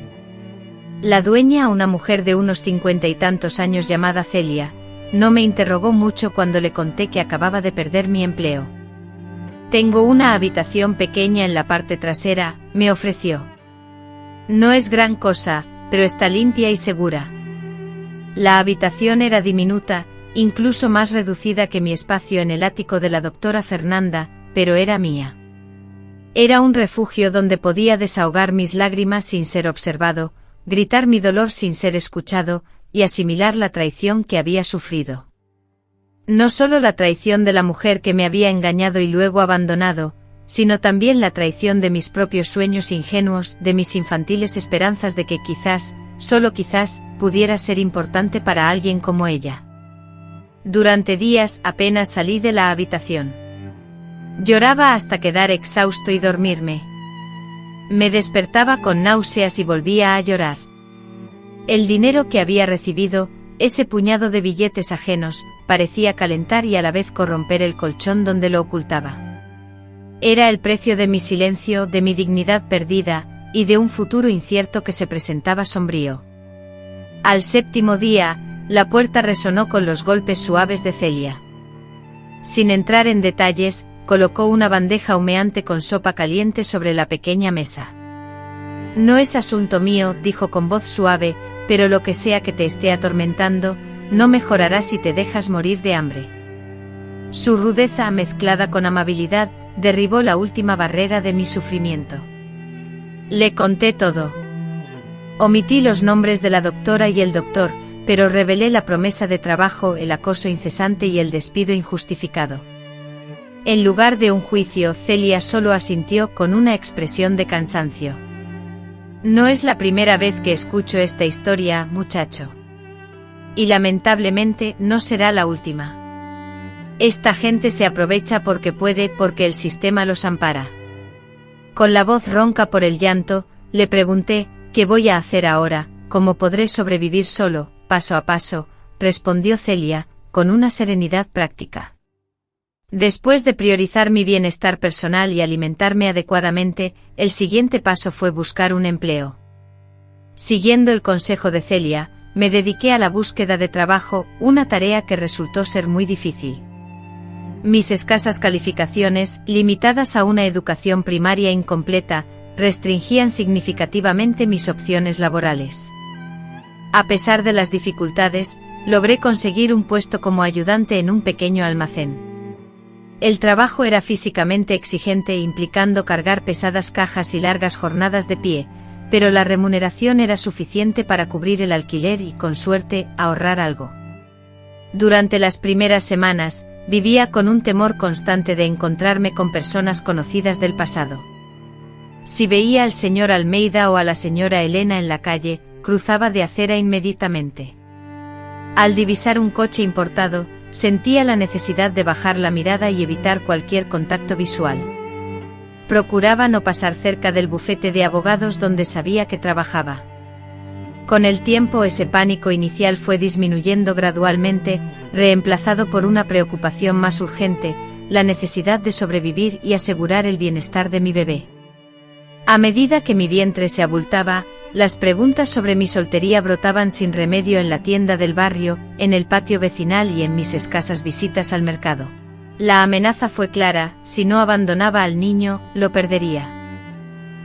La dueña, una mujer de unos 50 y tantos años llamada Celia, no me interrogó mucho cuando le conté que acababa de perder mi empleo. Tengo una habitación pequeña en la parte trasera, me ofreció. No es gran cosa, pero está limpia y segura. La habitación era diminuta, incluso más reducida que mi espacio en el ático de la doctora Fernanda, pero era mía. Era un refugio donde podía desahogar mis lágrimas sin ser observado, gritar mi dolor sin ser escuchado, y asimilar la traición que había sufrido. No solo la traición de la mujer que me había engañado y luego abandonado, sino también la traición de mis propios sueños ingenuos, de mis infantiles esperanzas de que quizás, solo quizás, pudiera ser importante para alguien como ella. Durante días apenas salí de la habitación. Lloraba hasta quedar exhausto y dormirme. Me despertaba con náuseas y volvía a llorar. El dinero que había recibido, ese puñado de billetes ajenos, parecía calentar y a la vez corromper el colchón donde lo ocultaba. Era el precio de mi silencio, de mi dignidad perdida, y de un futuro incierto que se presentaba sombrío. Al 7º día, la puerta resonó con los golpes suaves de Celia. Sin entrar en detalles, colocó una bandeja humeante con sopa caliente sobre la pequeña mesa. No es asunto mío, dijo con voz suave, pero lo que sea que te esté atormentando, no mejorará si te dejas morir de hambre. Su rudeza, mezclada con amabilidad, derribó la última barrera de mi sufrimiento. Le conté todo. Omití los nombres de la doctora y el doctor, pero revelé la promesa de trabajo, el acoso incesante y el despido injustificado. En lugar de un juicio, Celia solo asintió con una expresión de cansancio. No es la primera vez que escucho esta historia, muchacho. Y lamentablemente no será la última. Esta gente se aprovecha porque puede, porque el sistema los ampara. Con la voz ronca por el llanto, le pregunté: ¿qué voy a hacer ahora? ¿Cómo podré sobrevivir solo, paso a paso? Respondió Celia, con una serenidad práctica. Después de priorizar mi bienestar personal y alimentarme adecuadamente, el siguiente paso fue buscar un empleo. Siguiendo el consejo de Celia, me dediqué a la búsqueda de trabajo, una tarea que resultó ser muy difícil. Mis escasas calificaciones, limitadas a una educación primaria incompleta, restringían significativamente mis opciones laborales. A pesar de las dificultades, logré conseguir un puesto como ayudante en un pequeño almacén. El trabajo era físicamente exigente, implicando cargar pesadas cajas y largas jornadas de pie, pero la remuneración era suficiente para cubrir el alquiler y, con suerte, ahorrar algo. Durante las primeras semanas, vivía con un temor constante de encontrarme con personas conocidas del pasado. Si veía al señor Almeida o a la señora Elena en la calle, cruzaba de acera inmediatamente. Al divisar un coche importado, sentía la necesidad de bajar la mirada y evitar cualquier contacto visual. Procuraba no pasar cerca del bufete de abogados donde sabía que trabajaba. Con el tiempo ese pánico inicial fue disminuyendo gradualmente, reemplazado por una preocupación más urgente, la necesidad de sobrevivir y asegurar el bienestar de mi bebé. A medida que mi vientre se abultaba, las preguntas sobre mi soltería brotaban sin remedio en la tienda del barrio, en el patio vecinal y en mis escasas visitas al mercado. La amenaza fue clara: si no abandonaba al niño, lo perdería.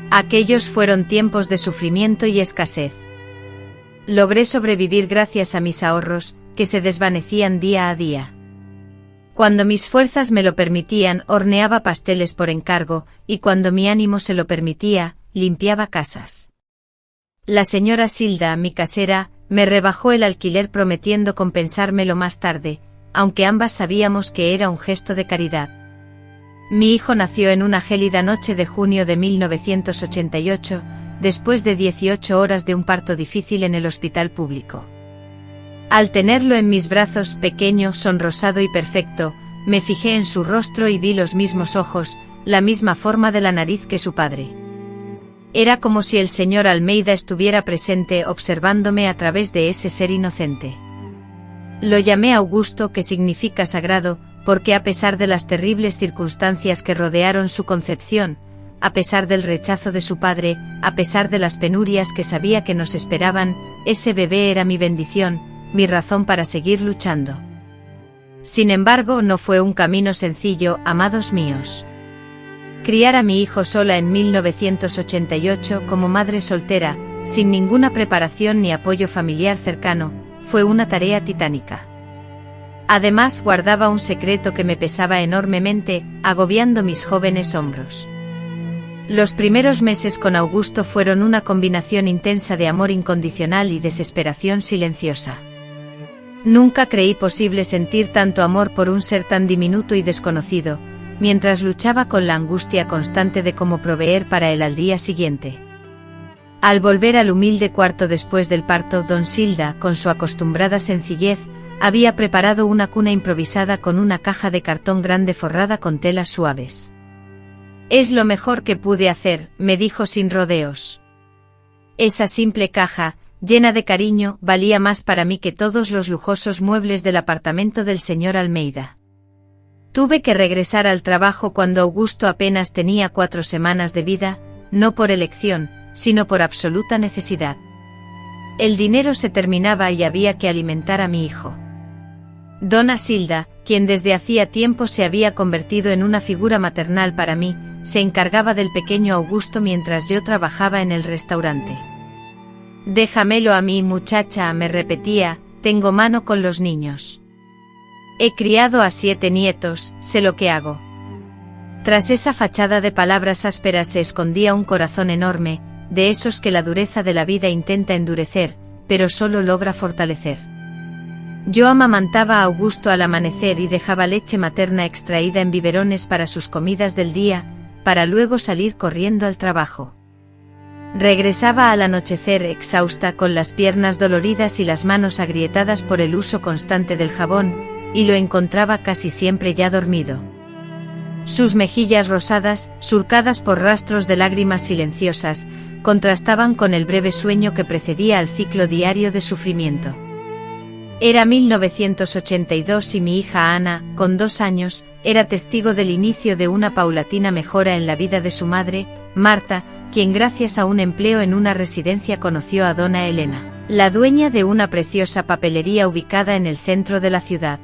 Aquellos fueron tiempos de sufrimiento y escasez. Logré sobrevivir gracias a mis ahorros, que se desvanecían día a día. Cuando mis fuerzas me lo permitían, horneaba pasteles por encargo, y cuando mi ánimo se lo permitía, limpiaba casas. La señora Silda, mi casera, me rebajó el alquiler prometiendo compensármelo más tarde, aunque ambas sabíamos que era un gesto de caridad. Mi hijo nació en una gélida noche de junio de 1988, después de 18 horas de un parto difícil en el hospital público. Al tenerlo en mis brazos, pequeño, sonrosado y perfecto, me fijé en su rostro y vi los mismos ojos, la misma forma de la nariz que su padre. Era como si el señor Almeida estuviera presente observándome a través de ese ser inocente. Lo llamé Augusto, que significa sagrado, porque a pesar de las terribles circunstancias que rodearon su concepción, a pesar del rechazo de su padre, a pesar de las penurias que sabía que nos esperaban, ese bebé era mi bendición, mi razón para seguir luchando. Sin embargo, no fue un camino sencillo, amados míos. Criar a mi hijo sola en 1988 como madre soltera, sin ninguna preparación ni apoyo familiar cercano, fue una tarea titánica. Además, guardaba un secreto que me pesaba enormemente, agobiando mis jóvenes hombros. Los primeros meses con Augusto fueron una combinación intensa de amor incondicional y desesperación silenciosa. Nunca creí posible sentir tanto amor por un ser tan diminuto y desconocido, mientras luchaba con la angustia constante de cómo proveer para él al día siguiente. Al volver al humilde cuarto después del parto, don Silda, con su acostumbrada sencillez, había preparado una cuna improvisada con una caja de cartón grande forrada con telas suaves. «Es lo mejor que pude hacer», me dijo sin rodeos. Esa simple caja, llena de cariño, valía más para mí que todos los lujosos muebles del apartamento del señor Almeida. Tuve que regresar al trabajo cuando Augusto apenas tenía 4 semanas de vida, no por elección, sino por absoluta necesidad. El dinero se terminaba y había que alimentar a mi hijo. Dona Silda, quien desde hacía tiempo se había convertido en una figura maternal para mí, se encargaba del pequeño Augusto mientras yo trabajaba en el restaurante. «Déjamelo a mí, muchacha», me repetía, «tengo mano con los niños. He criado a 7 nietos, sé lo que hago». Tras esa fachada de palabras ásperas se escondía un corazón enorme, de esos que la dureza de la vida intenta endurecer, pero solo logra fortalecer. Yo amamantaba a Augusto al amanecer y dejaba leche materna extraída en biberones para sus comidas del día, para luego salir corriendo al trabajo. Regresaba al anochecer exhausta con las piernas doloridas y las manos agrietadas por el uso constante del jabón, y lo encontraba casi siempre ya dormido. Sus mejillas rosadas, surcadas por rastros de lágrimas silenciosas, contrastaban con el breve sueño que precedía al ciclo diario de sufrimiento. Era 1982 y mi hija Ana, con 2 años, era testigo del inicio de una paulatina mejora en la vida de su madre, Marta, quien gracias a un empleo en una residencia conoció a dona Elena, la dueña de una preciosa papelería ubicada en el centro de la ciudad.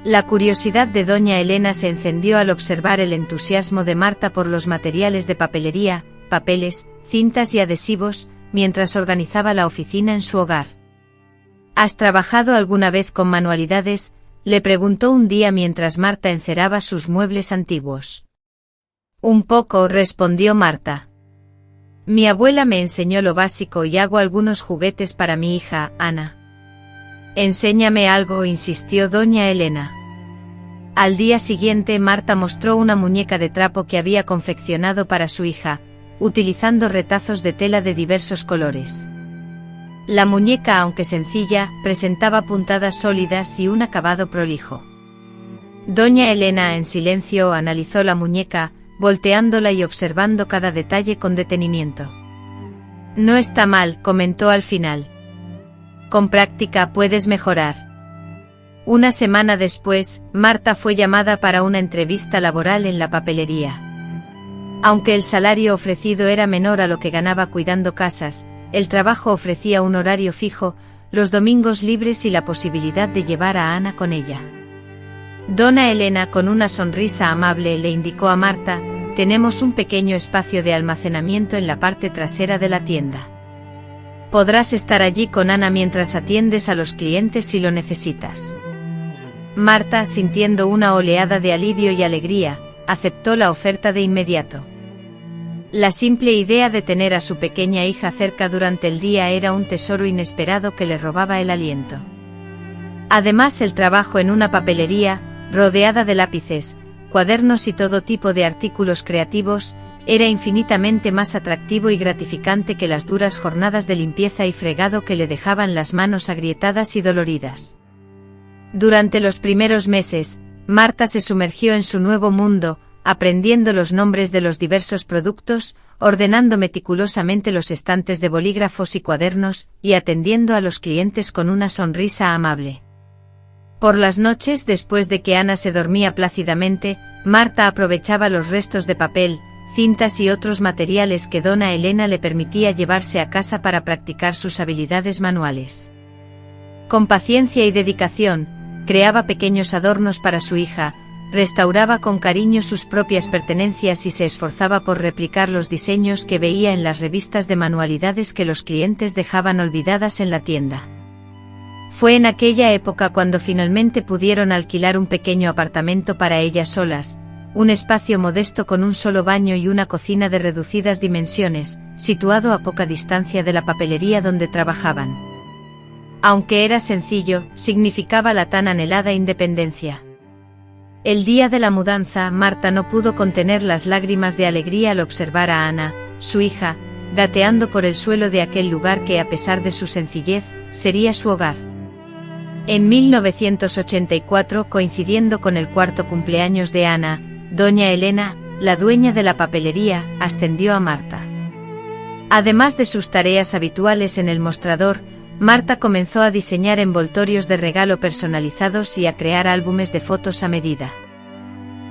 La curiosidad de doña Elena se encendió al observar el entusiasmo de Marta por los materiales de papelería, papeles, cintas y adhesivos, mientras organizaba la oficina en su hogar. «¿Has trabajado alguna vez con manualidades?», le preguntó un día mientras Marta enceraba sus muebles antiguos. «Un poco», respondió Marta. «Mi abuela me enseñó lo básico y hago algunos juguetes para mi hija, Ana». «Enséñame algo», insistió doña Elena. Al día siguiente Marta mostró una muñeca de trapo que había confeccionado para su hija, utilizando retazos de tela de diversos colores. La muñeca, aunque sencilla, presentaba puntadas sólidas y un acabado prolijo. Doña Elena, en silencio, analizó la muñeca, volteándola y observando cada detalle con detenimiento. No está mal, comentó al final. Con práctica puedes mejorar. Una semana después, Marta fue llamada para una entrevista laboral en la papelería. Aunque el salario ofrecido era menor a lo que ganaba cuidando casas, el trabajo ofrecía un horario fijo, los domingos libres y la posibilidad de llevar a Ana con ella. Dona Elena, con una sonrisa amable, le indicó a Marta: tenemos un pequeño espacio de almacenamiento en la parte trasera de la tienda. Podrás estar allí con Ana mientras atiendes a los clientes si lo necesitas. Marta, sintiendo una oleada de alivio y alegría, aceptó la oferta de inmediato. La simple idea de tener a su pequeña hija cerca durante el día era un tesoro inesperado que le robaba el aliento. Además, el trabajo en una papelería, rodeada de lápices, cuadernos y todo tipo de artículos creativos, era infinitamente más atractivo y gratificante que las duras jornadas de limpieza y fregado que le dejaban las manos agrietadas y doloridas. Durante los primeros meses, Marta se sumergió en su nuevo mundo, aprendiendo los nombres de los diversos productos, ordenando meticulosamente los estantes de bolígrafos y cuadernos, y atendiendo a los clientes con una sonrisa amable. Por las noches, después de que Ana se dormía plácidamente, Marta aprovechaba los restos de papel, cintas y otros materiales que Dona Elena le permitía llevarse a casa para practicar sus habilidades manuales. Con paciencia y dedicación, creaba pequeños adornos para su hija, restauraba con cariño sus propias pertenencias y se esforzaba por replicar los diseños que veía en las revistas de manualidades que los clientes dejaban olvidadas en la tienda. Fue en aquella época cuando finalmente pudieron alquilar un pequeño apartamento para ellas solas, un espacio modesto con un solo baño y una cocina de reducidas dimensiones, situado a poca distancia de la papelería donde trabajaban. Aunque era sencillo, significaba la tan anhelada independencia. El día de la mudanza, Marta no pudo contener las lágrimas de alegría al observar a Ana, su hija, gateando por el suelo de aquel lugar que, a pesar de su sencillez, sería su hogar. En 1984, coincidiendo con el 4º cumpleaños de Ana, doña Elena, la dueña de la papelería, ascendió a Marta. Además de sus tareas habituales en el mostrador, Marta comenzó a diseñar envoltorios de regalo personalizados y a crear álbumes de fotos a medida.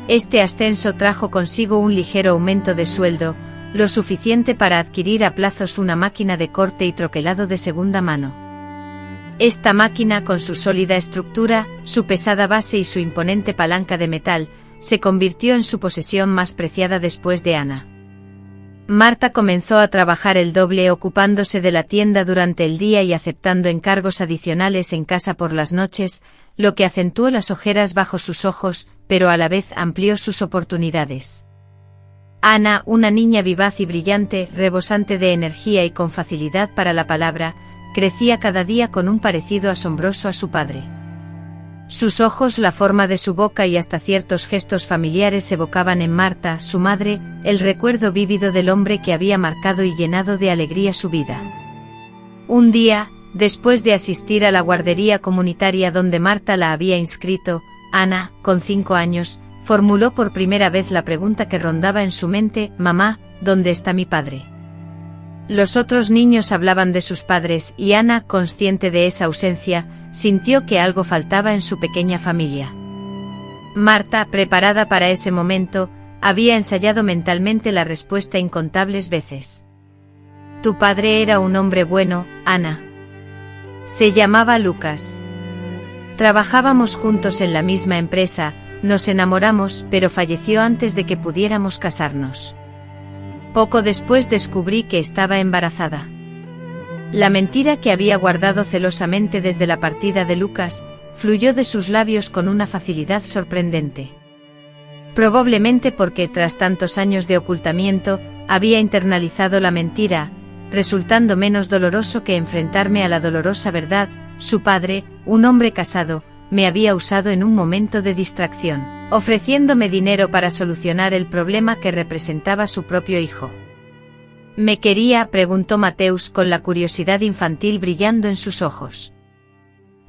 Este ascenso trajo consigo un ligero aumento de sueldo, lo suficiente para adquirir a plazos una máquina de corte y troquelado de segunda mano. Esta máquina, con su sólida estructura, su pesada base y su imponente palanca de metal, se convirtió en su posesión más preciada después de Ana. Marta comenzó a trabajar el doble, ocupándose de la tienda durante el día y aceptando encargos adicionales en casa por las noches, lo que acentuó las ojeras bajo sus ojos, pero a la vez amplió sus oportunidades. Ana, una niña vivaz y brillante, rebosante de energía y con facilidad para la palabra, crecía cada día con un parecido asombroso a su padre. Sus ojos, la forma de su boca y hasta ciertos gestos familiares evocaban en Marta, su madre, el recuerdo vívido del hombre que había marcado y llenado de alegría su vida. Un día, después de asistir a la guardería comunitaria donde Marta la había inscrito, Ana, con 5 años, formuló por primera vez la pregunta que rondaba en su mente: «Mamá, ¿dónde está mi padre?». Los otros niños hablaban de sus padres y Ana, consciente de esa ausencia, sintió que algo faltaba en su pequeña familia. Marta, preparada para ese momento, había ensayado mentalmente la respuesta incontables veces. «Tu padre era un hombre bueno, Ana. Se llamaba Lucas. Trabajábamos juntos en la misma empresa, nos enamoramos, pero falleció antes de que pudiéramos casarnos. Poco después descubrí que estaba embarazada». La mentira que había guardado celosamente desde la partida de Lucas, fluyó de sus labios con una facilidad sorprendente. Probablemente porque, tras tantos años de ocultamiento, había internalizado la mentira, resultando menos doloroso que enfrentarme a la dolorosa verdad: su padre, un hombre casado, me había usado en un momento de distracción, ofreciéndome dinero para solucionar el problema que representaba su propio hijo. ¿Me quería?, preguntó Mateus con la curiosidad infantil brillando en sus ojos.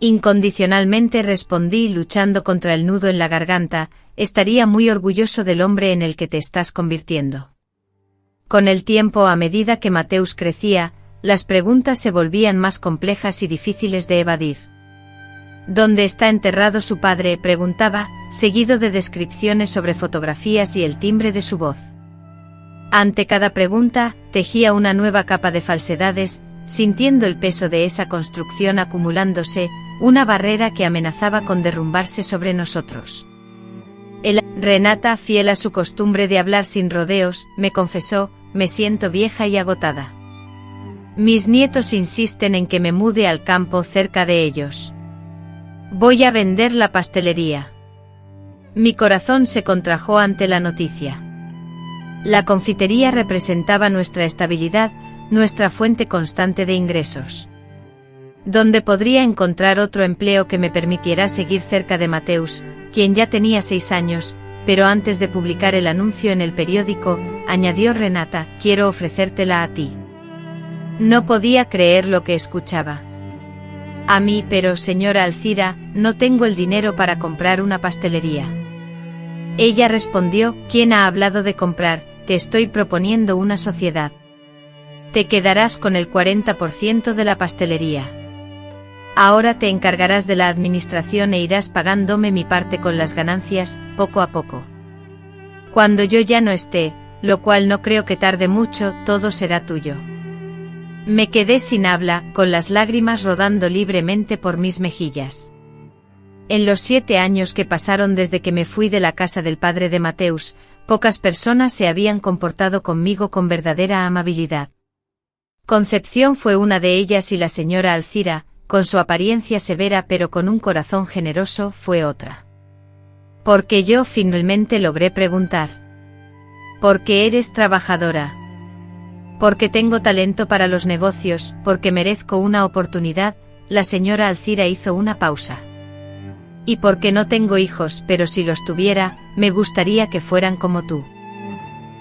Incondicionalmente, respondí, luchando contra el nudo en la garganta: estaría muy orgulloso del hombre en el que te estás convirtiendo. Con el tiempo, a medida que Mateus crecía, las preguntas se volvían más complejas y difíciles de evadir. ¿Dónde está enterrado su padre?, preguntaba, seguido de descripciones sobre fotografías y el timbre de su voz. Ante cada pregunta, tejía una nueva capa de falsedades, sintiendo el peso de esa construcción acumulándose, una barrera que amenazaba con derrumbarse sobre nosotros. Renata, fiel a su costumbre de hablar sin rodeos, me confesó: me siento vieja y agotada. Mis nietos insisten en que me mude al campo cerca de ellos. Voy a vender la pastelería. Mi corazón se contrajo ante la noticia. La confitería representaba nuestra estabilidad, nuestra fuente constante de ingresos. ¿Dónde podría encontrar otro empleo que me permitiera seguir cerca de Mateus, quien ya tenía 6 años, pero antes de publicar el anuncio en el periódico, añadió Renata: quiero ofrecértela a ti. No podía creer lo que escuchaba. A mí, pero señora Alcira, no tengo el dinero para comprar una pastelería. Ella respondió: ¿quién ha hablado de comprar? Te estoy proponiendo una sociedad. Te quedarás con el 40% de la pastelería. Ahora te encargarás de la administración e irás pagándome mi parte con las ganancias, poco a poco. Cuando yo ya no esté, lo cual no creo que tarde mucho, todo será tuyo. Me quedé sin habla, con las lágrimas rodando libremente por mis mejillas. En los 7 años que pasaron desde que me fui de la casa del padre de Mateus, pocas personas se habían comportado conmigo con verdadera amabilidad. Concepción fue una de ellas y la señora Alcira, con su apariencia severa pero con un corazón generoso, fue otra. Porque yo finalmente logré preguntar. Porque eres trabajadora. Porque tengo talento para los negocios, porque merezco una oportunidad. La señora Alcira hizo una pausa. Y porque no tengo hijos, pero si los tuviera, me gustaría que fueran como tú.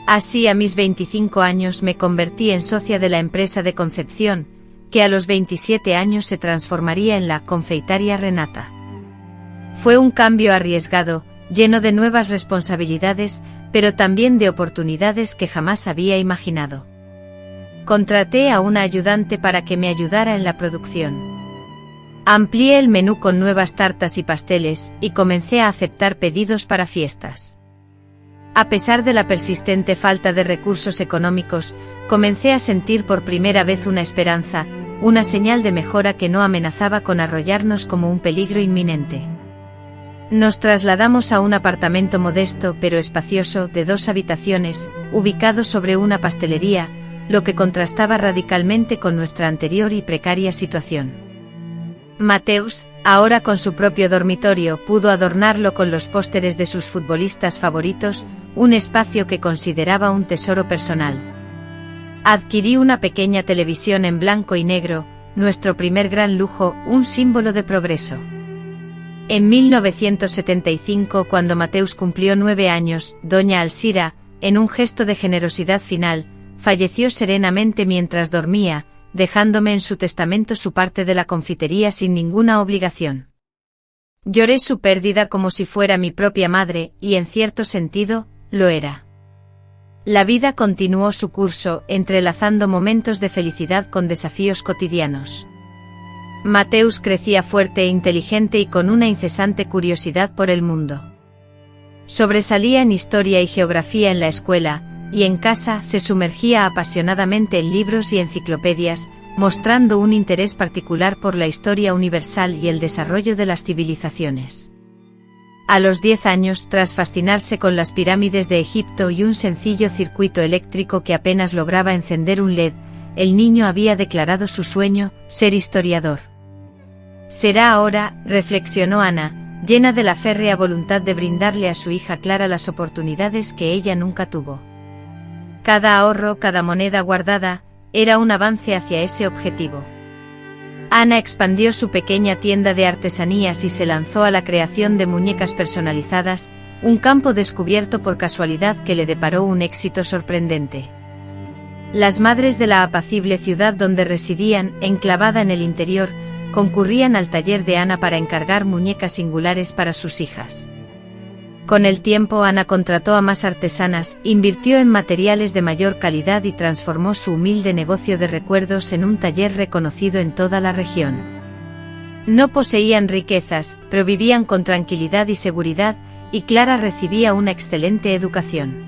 Así a mis 25 años me convertí en socia de la empresa de Concepción, que a los 27 años se transformaría en la Confeitaria Renata. Fue un cambio arriesgado, lleno de nuevas responsabilidades, pero también de oportunidades que jamás había imaginado. Contraté a una ayudante para que me ayudara en la producción. Amplié el menú con nuevas tartas y pasteles, y comencé a aceptar pedidos para fiestas. A pesar de la persistente falta de recursos económicos, comencé a sentir por primera vez una esperanza, una señal de mejora que no amenazaba con arrollarnos como un peligro inminente. Nos trasladamos a un apartamento modesto pero espacioso de 2 habitaciones, ubicado sobre una pastelería, lo que contrastaba radicalmente con nuestra anterior y precaria situación. Mateus, ahora con su propio dormitorio, pudo adornarlo con los pósteres de sus futbolistas favoritos, un espacio que consideraba un tesoro personal. Adquirí una pequeña televisión en blanco y negro, nuestro primer gran lujo, un símbolo de progreso. En 1975, cuando Mateus cumplió 9 años, doña Alcira, en un gesto de generosidad final, falleció serenamente mientras dormía, dejándome en su testamento su parte de la confitería sin ninguna obligación. Lloré su pérdida como si fuera mi propia madre, y en cierto sentido, lo era. La vida continuó su curso, entrelazando momentos de felicidad con desafíos cotidianos. Mateus crecía fuerte e inteligente y con una incesante curiosidad por el mundo. Sobresalía en historia y geografía en la escuela, y en casa se sumergía apasionadamente en libros y enciclopedias, mostrando un interés particular por la historia universal y el desarrollo de las civilizaciones. A los 10 años, tras fascinarse con las pirámides de Egipto y un sencillo circuito eléctrico que apenas lograba encender un LED, el niño había declarado su sueño: ser historiador. Será ahora, reflexionó Ana, llena de la férrea voluntad de brindarle a su hija Clara las oportunidades que ella nunca tuvo. Cada ahorro, cada moneda guardada, era un avance hacia ese objetivo. Ana expandió su pequeña tienda de artesanías y se lanzó a la creación de muñecas personalizadas, un campo descubierto por casualidad que le deparó un éxito sorprendente. Las madres de la apacible ciudad donde residían, enclavada en el interior, concurrían al taller de Ana para encargar muñecas singulares para sus hijas. Con el tiempo Ana contrató a más artesanas, invirtió en materiales de mayor calidad y transformó su humilde negocio de recuerdos en un taller reconocido en toda la región. No poseían riquezas, pero vivían con tranquilidad y seguridad, y Clara recibía una excelente educación.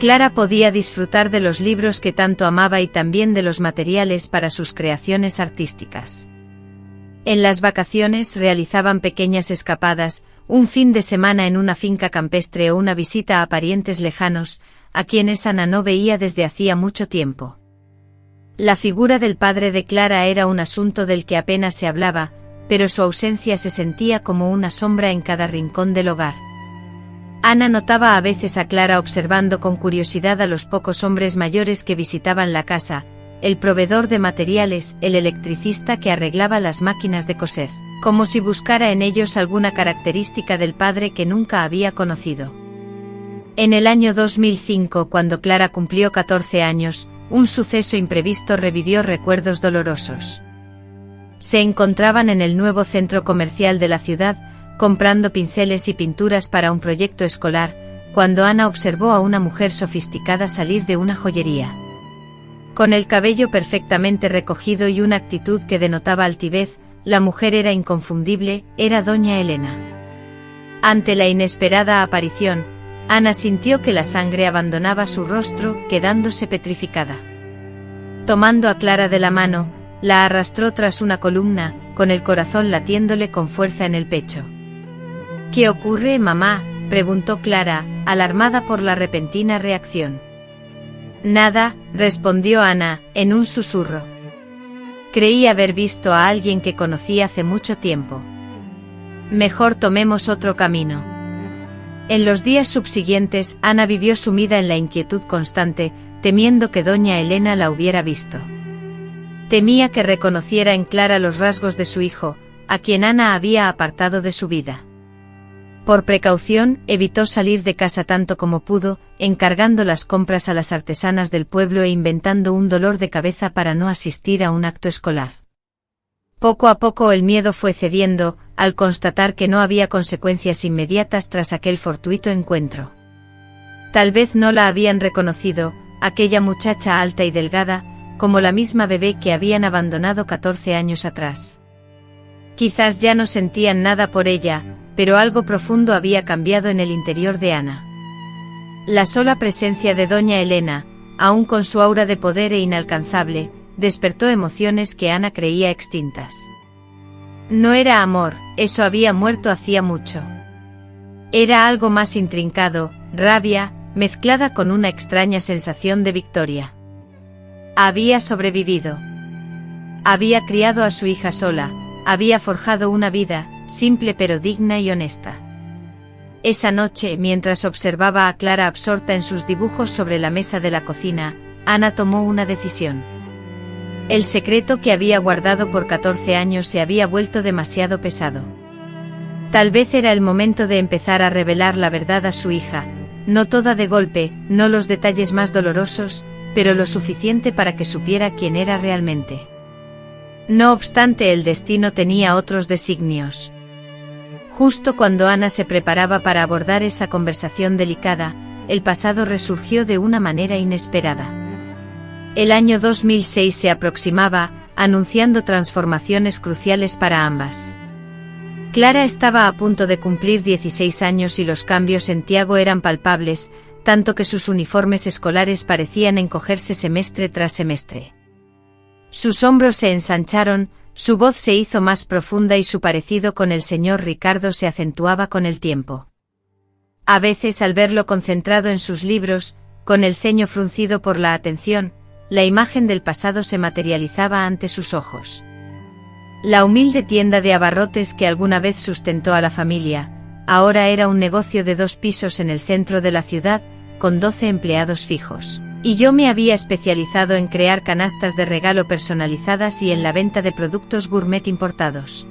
Clara podía disfrutar de los libros que tanto amaba y también de los materiales para sus creaciones artísticas. En las vacaciones realizaban pequeñas escapadas, un fin de semana en una finca campestre o una visita a parientes lejanos, a quienes Ana no veía desde hacía mucho tiempo. La figura del padre de Clara era un asunto del que apenas se hablaba, pero su ausencia se sentía como una sombra en cada rincón del hogar. Ana notaba a veces a Clara observando con curiosidad a los pocos hombres mayores que visitaban la casa, el proveedor de materiales, el electricista que arreglaba las máquinas de coser, como si buscara en ellos alguna característica del padre que nunca había conocido. En el año 2005, cuando Clara cumplió 14 años, un suceso imprevisto revivió recuerdos dolorosos. Se encontraban en el nuevo centro comercial de la ciudad, comprando pinceles y pinturas para un proyecto escolar, cuando Ana observó a una mujer sofisticada salir de una joyería. Con el cabello perfectamente recogido y una actitud que denotaba altivez, la mujer era inconfundible, era doña Elena. Ante la inesperada aparición, Ana sintió que la sangre abandonaba su rostro, quedándose petrificada. Tomando a Clara de la mano, la arrastró tras una columna, con el corazón latiéndole con fuerza en el pecho. «¿Qué ocurre, mamá?», preguntó Clara, alarmada por la repentina reacción. «Nada», respondió Ana, en un susurro. «Creí haber visto a alguien que conocí hace mucho tiempo. Mejor tomemos otro camino». En los días subsiguientes, Ana vivió sumida en la inquietud constante, temiendo que doña Elena la hubiera visto. Temía que reconociera en Clara los rasgos de su hijo, a quien Ana había apartado de su vida. Por precaución, evitó salir de casa tanto como pudo, encargando las compras a las artesanas del pueblo e inventando un dolor de cabeza para no asistir a un acto escolar. Poco a poco el miedo fue cediendo, al constatar que no había consecuencias inmediatas tras aquel fortuito encuentro. Tal vez no la habían reconocido, aquella muchacha alta y delgada, como la misma bebé que habían abandonado 14 años atrás. Quizás ya no sentían nada por ella, pero algo profundo había cambiado en el interior de Ana. La sola presencia de doña Elena, aun con su aura de poder e inalcanzable, despertó emociones que Ana creía extintas. No era amor, eso había muerto hacía mucho. Era algo más intrincado, rabia, mezclada con una extraña sensación de victoria. Había sobrevivido. Había criado a su hija sola, había forjado una vida, simple pero digna y honesta. Esa noche, mientras observaba a Clara absorta en sus dibujos sobre la mesa de la cocina, Ana tomó una decisión. El secreto que había guardado por 14 años se había vuelto demasiado pesado. Tal vez era el momento de empezar a revelar la verdad a su hija, no toda de golpe, no los detalles más dolorosos, pero lo suficiente para que supiera quién era realmente. No obstante, el destino tenía otros designios. Justo cuando Ana se preparaba para abordar esa conversación delicada, el pasado resurgió de una manera inesperada. El año 2006 se aproximaba, anunciando transformaciones cruciales para ambas. Clara estaba a punto de cumplir 16 años y los cambios en Tiago eran palpables, tanto que sus uniformes escolares parecían encogerse semestre tras semestre. Sus hombros se ensancharon, su voz se hizo más profunda y su parecido con el señor Ricardo se acentuaba con el tiempo. A veces, al verlo concentrado en sus libros, con el ceño fruncido por la atención, la imagen del pasado se materializaba ante sus ojos. La humilde tienda de abarrotes que alguna vez sustentó a la familia, ahora era un negocio de 2 pisos en el centro de la ciudad, con 12 empleados fijos. Y yo me había especializado en crear canastas de regalo personalizadas y en la venta de productos gourmet importados.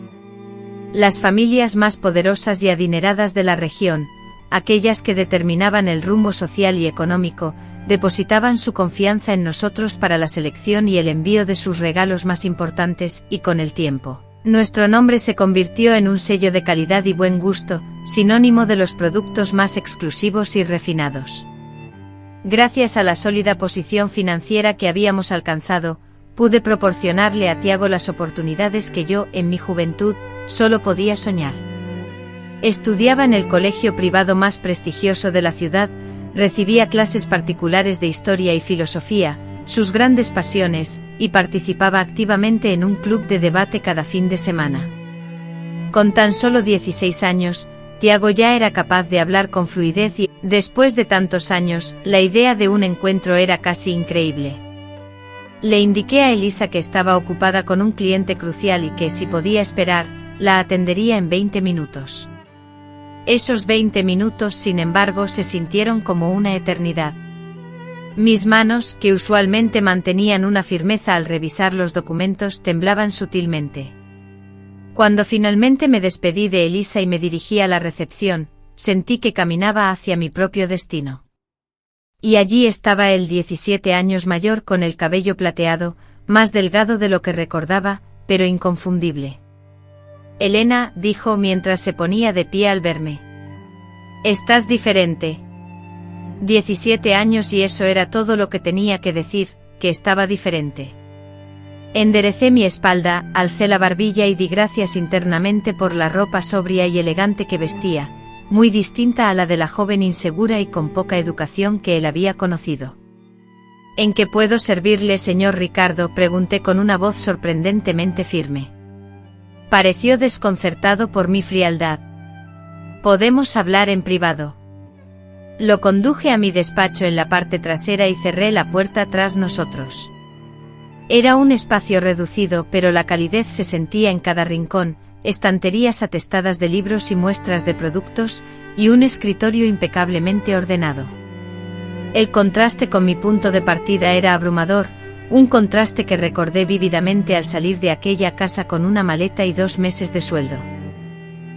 Las familias más poderosas y adineradas de la región, aquellas que determinaban el rumbo social y económico, depositaban su confianza en nosotros para la selección y el envío de sus regalos más importantes, y con el tiempo, Nuestro nombre se convirtió en un sello de calidad y buen gusto, sinónimo de los productos más exclusivos y refinados. Gracias a la sólida posición financiera que habíamos alcanzado, pude proporcionarle a Tiago las oportunidades que yo, en mi juventud, solo podía soñar. Estudiaba en el colegio privado más prestigioso de la ciudad, recibía clases particulares de historia y filosofía, sus grandes pasiones, y participaba activamente en un club de debate cada fin de semana. Con tan solo 16 años, Tiago ya era capaz de hablar con fluidez y, después de tantos años, la idea de un encuentro era casi increíble. Le indiqué a Elisa que estaba ocupada con un cliente crucial y que, si podía esperar, la atendería en 20 minutos. Esos 20 minutos, sin embargo, se sintieron como una eternidad. Mis manos, que usualmente mantenían una firmeza al revisar los documentos, temblaban sutilmente. Cuando finalmente me despedí de Elisa y me dirigí a la recepción, sentí que caminaba hacia mi propio destino. Y allí estaba él, 17 años mayor, con el cabello plateado, más delgado de lo que recordaba, pero inconfundible. Elena, dijo mientras se ponía de pie al verme. Estás diferente. 17 años y eso era todo lo que tenía que decir, que estaba diferente. Enderecé mi espalda, alcé la barbilla y di gracias internamente por la ropa sobria y elegante que vestía, muy distinta a la de la joven insegura y con poca educación que él había conocido. ¿En qué puedo servirle, señor Ricardo?, pregunté con una voz sorprendentemente firme. Pareció desconcertado por mi frialdad. Podemos hablar en privado. Lo conduje a mi despacho en la parte trasera y cerré la puerta tras nosotros. Era un espacio reducido, pero la calidez se sentía en cada rincón, estanterías atestadas de libros y muestras de productos, y un escritorio impecablemente ordenado. El contraste con mi punto de partida era abrumador, un contraste que recordé vívidamente al salir de aquella casa con una maleta y 2 meses de sueldo.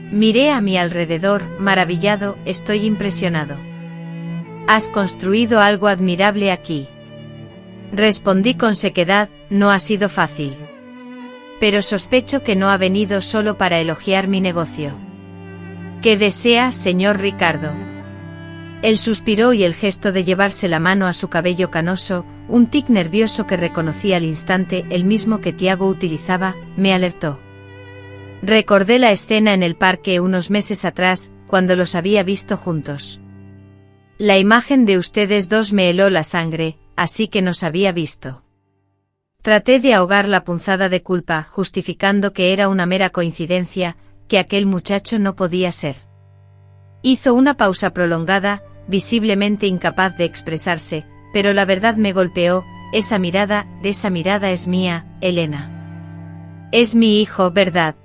Miré a mi alrededor, maravillado. Estoy impresionado. Has construido algo admirable aquí. Respondí con sequedad, no ha sido fácil. Pero sospecho que no ha venido solo para elogiar mi negocio. ¿Qué desea, señor Ricardo? Él suspiró y el gesto de llevarse la mano a su cabello canoso, un tic nervioso que reconocí al instante, el mismo que Tiago utilizaba, me alertó. Recordé la escena en el parque unos meses atrás, cuando los había visto juntos. La imagen de ustedes dos me heló la sangre, así que nos había visto. Traté de ahogar la punzada de culpa, justificando que era una mera coincidencia, que aquel muchacho no podía ser. Hizo una pausa prolongada, visiblemente incapaz de expresarse, pero la verdad me golpeó. Esa mirada es mía, Elena. Es mi hijo, ¿verdad?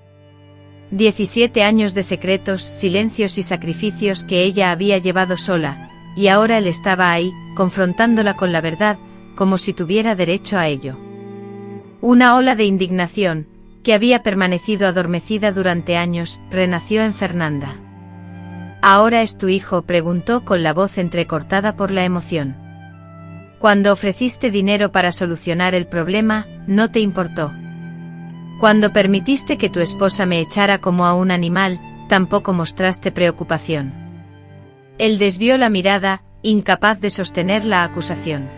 17 años de secretos, silencios y sacrificios que ella había llevado sola, y ahora él estaba ahí, confrontándola con la verdad, como si tuviera derecho a ello. Una ola de indignación, que había permanecido adormecida durante años, renació en Fernanda. ¿Ahora es tu hijo?, preguntó con la voz entrecortada por la emoción. Cuando ofreciste dinero para solucionar el problema, no te importó. Cuando permitiste que tu esposa me echara como a un animal, tampoco mostraste preocupación. Él desvió la mirada, incapaz de sostener la acusación.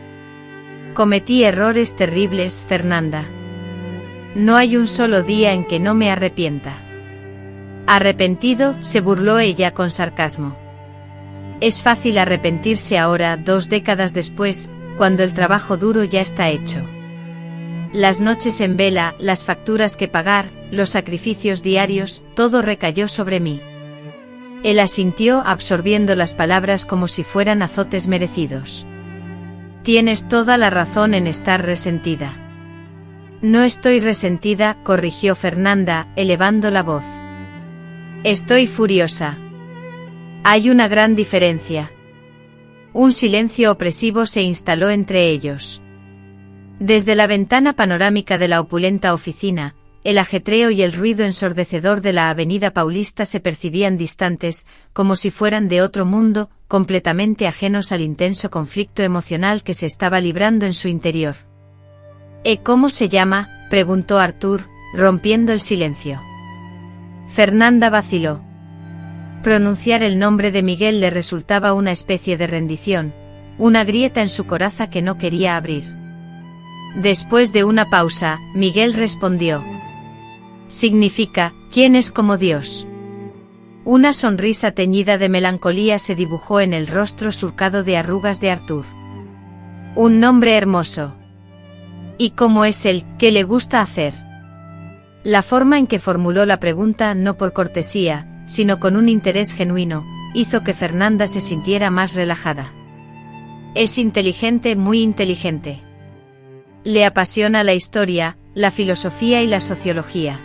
Cometí errores terribles, Fernanda. No hay un solo día en que no me arrepienta. Arrepentido, se burló ella con sarcasmo. Es fácil arrepentirse ahora, 2 décadas después, cuando el trabajo duro ya está hecho. Las noches en vela, las facturas que pagar, los sacrificios diarios, todo recayó sobre mí. Él asintió, absorbiendo las palabras como si fueran azotes merecidos. Tienes toda la razón en estar resentida. No estoy resentida, corrigió Fernanda, elevando la voz. Estoy furiosa. Hay una gran diferencia. Un silencio opresivo se instaló entre ellos. Desde la ventana panorámica de la opulenta oficina, el ajetreo y el ruido ensordecedor de la avenida Paulista se percibían distantes, como si fueran de otro mundo, completamente ajenos al intenso conflicto emocional que se estaba librando en su interior. ¿Cómo se llama?, preguntó Arthur, rompiendo el silencio. Fernanda vaciló. Pronunciar el nombre de Miguel le resultaba una especie de rendición, una grieta en su coraza que no quería abrir. Después de una pausa, Miguel respondió: significa, ¿quién es como Dios? Una sonrisa teñida de melancolía se dibujó en el rostro surcado de arrugas de Artur. Un nombre hermoso. ¿Y cómo es él? ¿Qué le gusta hacer? La forma en que formuló la pregunta, no por cortesía, sino con un interés genuino, hizo que Fernanda se sintiera más relajada. Es inteligente, muy inteligente. Le apasiona la historia, la filosofía y la sociología.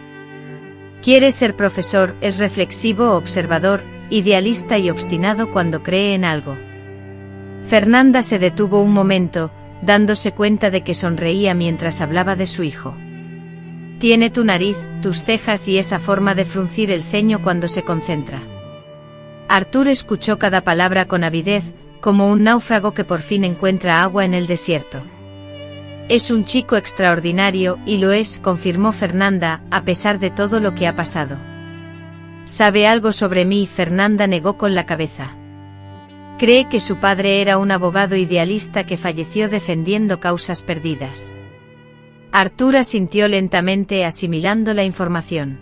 Quiere ser profesor, es reflexivo, observador, idealista y obstinado cuando cree en algo. Fernanda se detuvo un momento, dándose cuenta de que sonreía mientras hablaba de su hijo. Tiene tu nariz, tus cejas y esa forma de fruncir el ceño cuando se concentra. Artur escuchó cada palabra con avidez, como un náufrago que por fin encuentra agua en el desierto. Es un chico extraordinario, y lo es, confirmó Fernanda, a pesar de todo lo que ha pasado. ¿Sabe algo sobre mí? Fernanda negó con la cabeza. Cree que su padre era un abogado idealista que falleció defendiendo causas perdidas. Artur asintió lentamente, asimilando la información.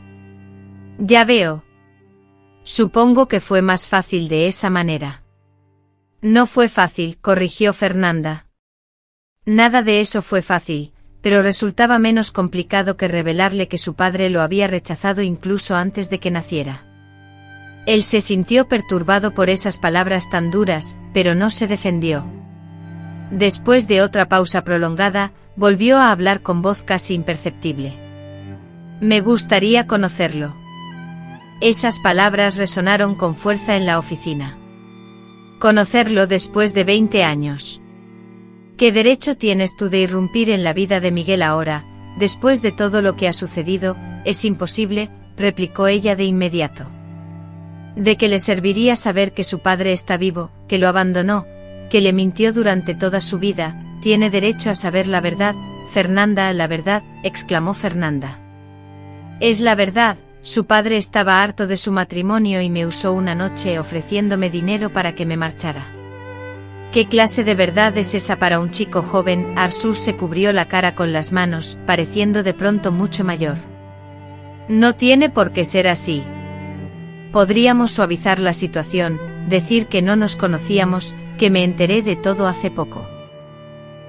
Ya veo. Supongo que fue más fácil de esa manera. No fue fácil, corrigió Fernanda. Nada de eso fue fácil, pero resultaba menos complicado que revelarle que su padre lo había rechazado incluso antes de que naciera. Él se sintió perturbado por esas palabras tan duras, pero no se defendió. Después de otra pausa prolongada, volvió a hablar con voz casi imperceptible. Me gustaría conocerlo. Esas palabras resonaron con fuerza en la oficina. Conocerlo después de 20 años. ¿Qué derecho tienes tú de irrumpir en la vida de Miguel ahora, después de todo lo que ha sucedido? Es imposible, replicó ella de inmediato. ¿De qué le serviría saber que su padre está vivo, que lo abandonó, que le mintió durante toda su vida? Tiene derecho a saber la verdad, Fernanda, la verdad, exclamó Fernanda. Es la verdad, su padre estaba harto de su matrimonio y me usó una noche ofreciéndome dinero para que me marchara. ¿Qué clase de verdad es esa para un chico joven? Artur se cubrió la cara con las manos, pareciendo de pronto mucho mayor. No tiene por qué ser así. Podríamos suavizar la situación, decir que no nos conocíamos, que me enteré de todo hace poco.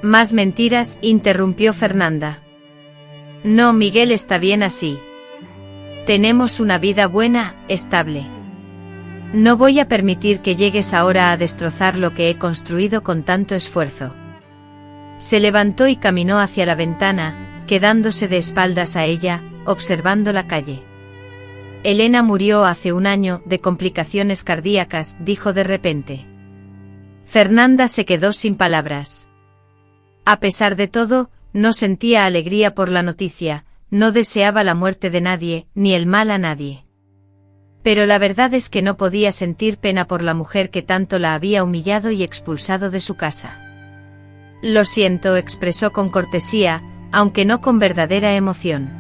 Más mentiras, interrumpió Fernanda. No, Miguel está bien así. Tenemos una vida buena, estable. No voy a permitir que llegues ahora a destrozar lo que he construido con tanto esfuerzo. Se levantó y caminó hacia la ventana, quedándose de espaldas a ella, observando la calle. Elena murió hace un año, de complicaciones cardíacas, dijo de repente. Fernanda se quedó sin palabras. A pesar de todo, no sentía alegría por la noticia, no deseaba la muerte de nadie, ni el mal a nadie. Pero la verdad es que no podía sentir pena por la mujer que tanto la había humillado y expulsado de su casa. Lo siento, expresó con cortesía, aunque no con verdadera emoción.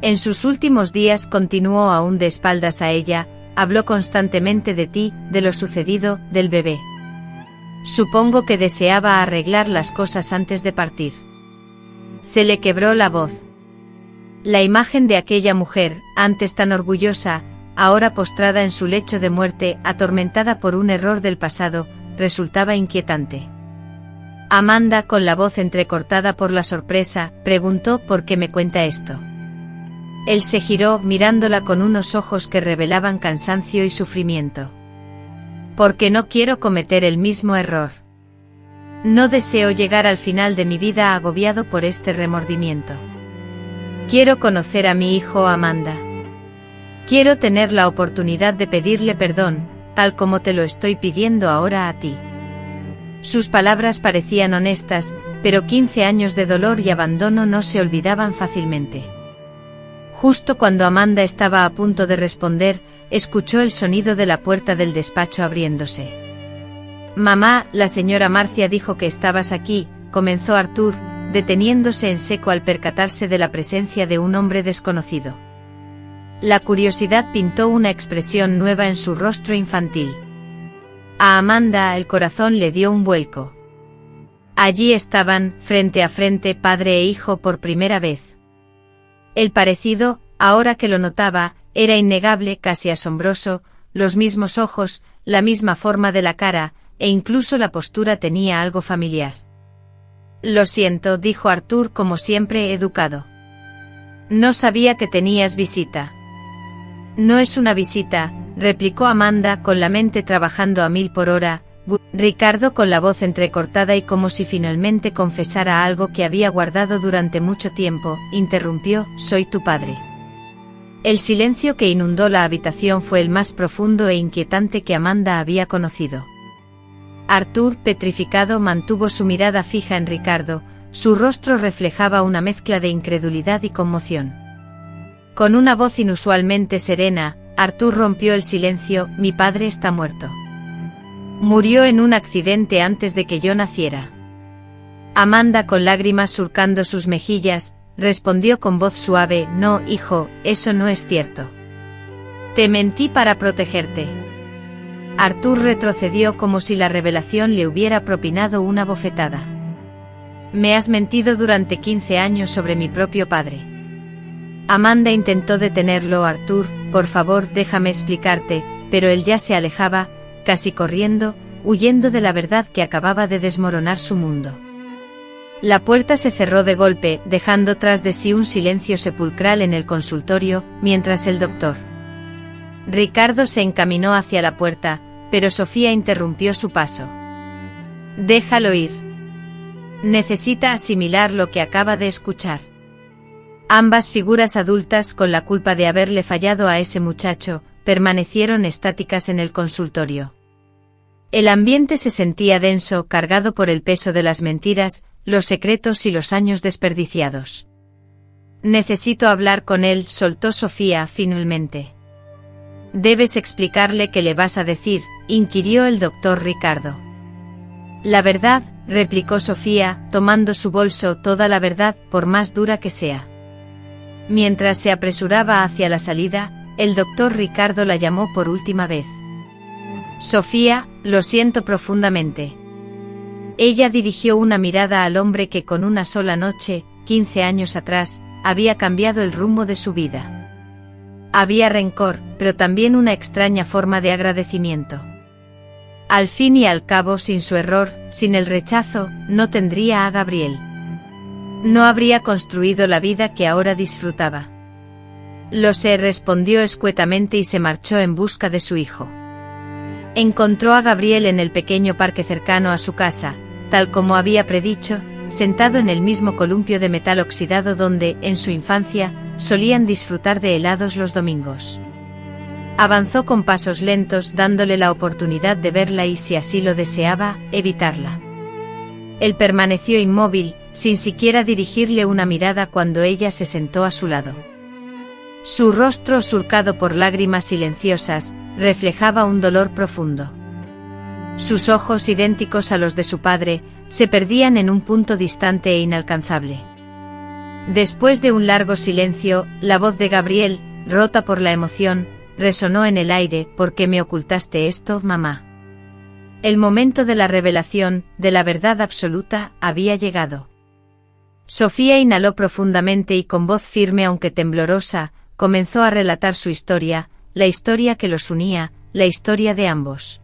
En sus últimos días, continuó aún de espaldas a ella, habló constantemente de ti, de lo sucedido, del bebé. Supongo que deseaba arreglar las cosas antes de partir. Se le quebró la voz. La imagen de aquella mujer, antes tan orgullosa, ahora postrada en su lecho de muerte, atormentada por un error del pasado, resultaba inquietante. Amanda, con la voz entrecortada por la sorpresa, preguntó ¿por qué me cuenta esto? Él se giró, mirándola con unos ojos que revelaban cansancio y sufrimiento. Porque no quiero cometer el mismo error. No deseo llegar al final de mi vida agobiado por este remordimiento. Quiero conocer a mi hijo, Amanda. Quiero tener la oportunidad de pedirle perdón, tal como te lo estoy pidiendo ahora a ti. Sus palabras parecían honestas, pero 15 años de dolor y abandono no se olvidaban fácilmente. Justo cuando Amanda estaba a punto de responder, escuchó el sonido de la puerta del despacho abriéndose. Mamá, la señora Marcia dijo que estabas aquí, comenzó Artur, deteniéndose en seco al percatarse de la presencia de un hombre desconocido. La curiosidad pintó una expresión nueva en su rostro infantil. A Amanda el corazón le dio un vuelco. Allí estaban, frente a frente, padre e hijo por primera vez. El parecido, ahora que lo notaba, era innegable, casi asombroso, los mismos ojos, la misma forma de la cara, e incluso la postura tenía algo familiar. «Lo siento», dijo Arthur como siempre educado. «No sabía que tenías visita». «No es una visita», replicó Amanda con la mente trabajando a 1000 por hora. Ricardo, con la voz entrecortada y como si finalmente confesara algo que había guardado durante mucho tiempo, interrumpió: «Soy tu padre». El silencio que inundó la habitación fue el más profundo e inquietante que Amanda había conocido. Arthur, petrificado, mantuvo su mirada fija en Ricardo, su rostro reflejaba una mezcla de incredulidad y conmoción. Con una voz inusualmente serena, Arthur rompió el silencio: «Mi padre está muerto. Murió en un accidente antes de que yo naciera». Amanda, con lágrimas surcando sus mejillas, respondió con voz suave: «No, hijo, eso no es cierto. Te mentí para protegerte». Arthur retrocedió como si la revelación le hubiera propinado una bofetada. «Me has mentido durante 15 años sobre mi propio padre». Amanda intentó detenerlo. «Arthur, por favor, déjame explicarte», pero él ya se alejaba, casi corriendo, huyendo de la verdad que acababa de desmoronar su mundo. La puerta se cerró de golpe, dejando tras de sí un silencio sepulcral en el consultorio, mientras el doctor Ricardo se encaminó hacia la puerta, pero Sofía interrumpió su paso. «Déjalo ir. Necesita asimilar lo que acaba de escuchar». Ambas figuras adultas, con la culpa de haberle fallado a ese muchacho, permanecieron estáticas en el consultorio. El ambiente se sentía denso, cargado por el peso de las mentiras, los secretos y los años desperdiciados. «Necesito hablar con él», soltó Sofía finalmente. «Debes explicarle qué le vas a decir», inquirió el doctor Ricardo. «La verdad», replicó Sofía, tomando su bolso: «toda la verdad, por más dura que sea». Mientras se apresuraba hacia la salida, el doctor Ricardo la llamó por última vez. «Sofía, lo siento profundamente». Ella dirigió una mirada al hombre que con una sola noche, 15 años atrás, había cambiado el rumbo de su vida. Había rencor, pero también una extraña forma de agradecimiento. Al fin y al cabo, sin su error, sin el rechazo, no tendría a Gabriel. No habría construido la vida que ahora disfrutaba. «Lo sé», respondió escuetamente y se marchó en busca de su hijo. Encontró a Gabriel en el pequeño parque cercano a su casa, tal como había predicho, sentado en el mismo columpio de metal oxidado donde, en su infancia, solían disfrutar de helados los domingos. Avanzó con pasos lentos, dándole la oportunidad de verla y, si así lo deseaba, evitarla. Él permaneció inmóvil, sin siquiera dirigirle una mirada cuando ella se sentó a su lado. Su rostro, surcado por lágrimas silenciosas, reflejaba un dolor profundo. Sus ojos, idénticos a los de su padre, se perdían en un punto distante e inalcanzable. Después de un largo silencio, la voz de Gabriel, rota por la emoción, resonó en el aire: «¿Por qué me ocultaste esto, mamá?». El momento de la revelación, de la verdad absoluta, había llegado. Sofía inhaló profundamente y con voz firme aunque temblorosa, comenzó a relatar su historia, la historia que los unía, la historia de ambos.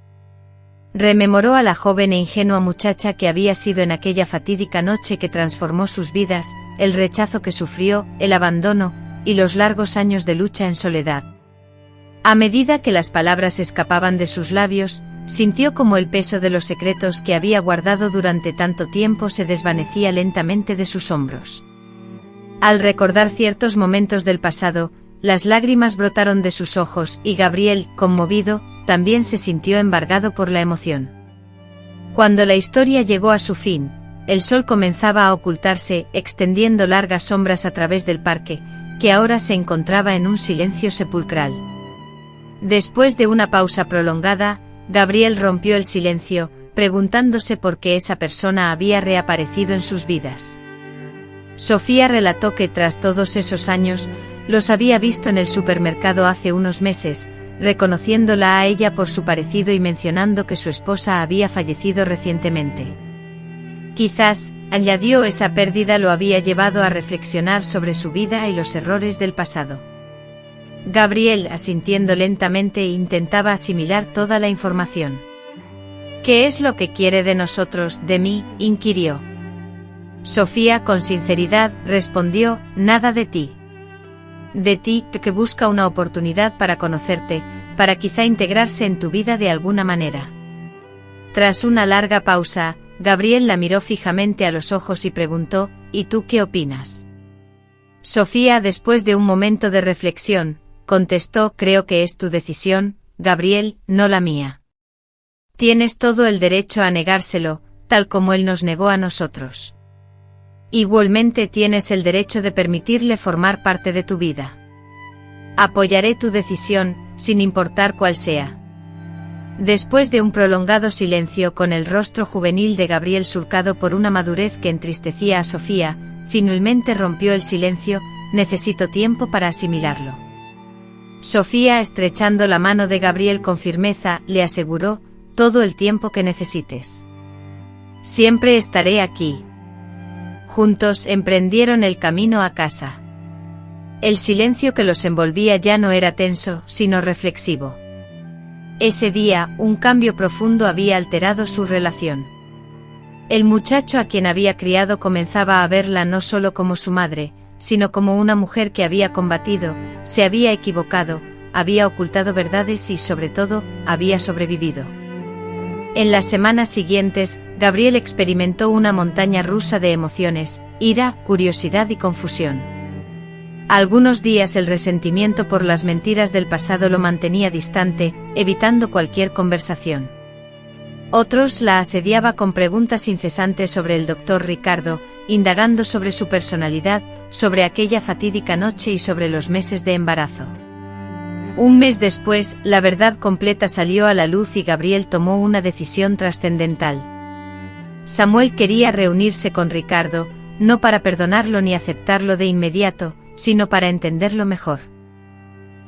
Rememoró a la joven e ingenua muchacha que había sido en aquella fatídica noche que transformó sus vidas, el rechazo que sufrió, el abandono, y los largos años de lucha en soledad. A medida que las palabras escapaban de sus labios, sintió como el peso de los secretos que había guardado durante tanto tiempo se desvanecía lentamente de sus hombros. Al recordar ciertos momentos del pasado, las lágrimas brotaron de sus ojos y Gabriel, conmovido, también se sintió embargado por la emoción. Cuando la historia llegó a su fin, el sol comenzaba a ocultarse, extendiendo largas sombras a través del parque, que ahora se encontraba en un silencio sepulcral. Después de una pausa prolongada, Gabriel rompió el silencio, preguntándose por qué esa persona había reaparecido en sus vidas. Sofía relató que tras todos esos años, los había visto en el supermercado hace unos meses, reconociéndola a ella por su parecido y mencionando que su esposa había fallecido recientemente. Quizás, añadió, esa pérdida lo había llevado a reflexionar sobre su vida y los errores del pasado. Gabriel, asintiendo lentamente, intentaba asimilar toda la información. ¿Qué es lo que quiere de nosotros, de mí?, inquirió. Sofía, con sinceridad, respondió, nada de ti. De ti, que busca una oportunidad para conocerte, para quizá integrarse en tu vida de alguna manera. Tras una larga pausa, Gabriel la miró fijamente a los ojos y preguntó, ¿y tú qué opinas? Sofía, después de un momento de reflexión, contestó, creo que es tu decisión, Gabriel, no la mía. Tienes todo el derecho a negárselo, tal como él nos negó a nosotros. Igualmente tienes el derecho de permitirle formar parte de tu vida. Apoyaré tu decisión, sin importar cuál sea. Después de un prolongado silencio, con el rostro juvenil de Gabriel surcado por una madurez que entristecía a Sofía, finalmente rompió el silencio, necesito tiempo para asimilarlo. Sofía, estrechando la mano de Gabriel con firmeza, le aseguró, todo el tiempo que necesites. Siempre estaré aquí. Juntos emprendieron el camino a casa. El silencio que los envolvía ya no era tenso, sino reflexivo. Ese día, un cambio profundo había alterado su relación. El muchacho a quien había criado comenzaba a verla no solo como su madre, sino como una mujer que había combatido, se había equivocado, había ocultado verdades y, sobre todo, había sobrevivido. En las semanas siguientes, Gabriel experimentó una montaña rusa de emociones, ira, curiosidad y confusión. Algunos días el resentimiento por las mentiras del pasado lo mantenía distante, evitando cualquier conversación. Otros la asediaba con preguntas incesantes sobre el doctor Ricardo, indagando sobre su personalidad, sobre aquella fatídica noche y sobre los meses de embarazo. Un mes después, la verdad completa salió a la luz y Gabriel tomó una decisión trascendental. Samuel quería reunirse con Ricardo, no para perdonarlo ni aceptarlo de inmediato, sino para entenderlo mejor.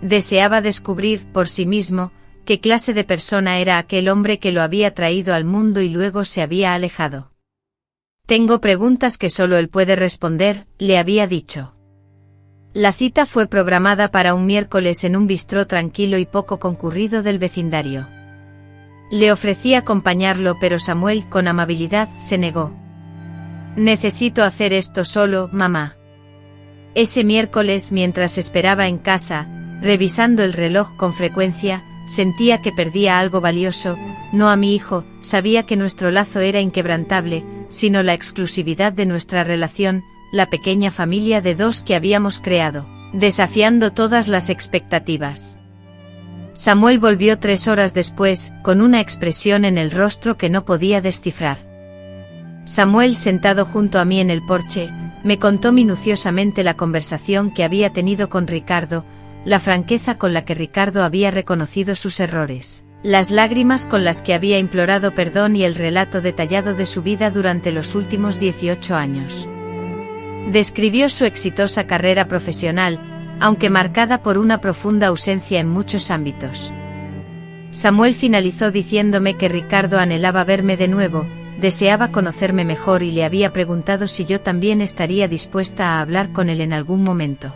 Deseaba descubrir, por sí mismo, qué clase de persona era aquel hombre que lo había traído al mundo y luego se había alejado. Tengo preguntas que solo él puede responder, le había dicho. La cita fue programada para un miércoles en un bistró tranquilo y poco concurrido del vecindario. Le ofrecí acompañarlo, pero Samuel, con amabilidad, se negó. Necesito hacer esto solo, mamá. Ese miércoles, mientras esperaba en casa, revisando el reloj con frecuencia, sentía que perdía algo valioso, no a mi hijo, sabía que nuestro lazo era inquebrantable, sino la exclusividad de nuestra relación, la pequeña familia de dos que habíamos creado, desafiando todas las expectativas. Samuel volvió 3 horas después, con una expresión en el rostro que no podía descifrar. Samuel, sentado junto a mí en el porche, me contó minuciosamente la conversación que había tenido con Ricardo, la franqueza con la que Ricardo había reconocido sus errores, las lágrimas con las que había implorado perdón y el relato detallado de su vida durante los últimos 18 años. Describió su exitosa carrera profesional, aunque marcada por una profunda ausencia en muchos ámbitos. Samuel finalizó diciéndome que Ricardo anhelaba verme de nuevo, deseaba conocerme mejor y le había preguntado si yo también estaría dispuesta a hablar con él en algún momento.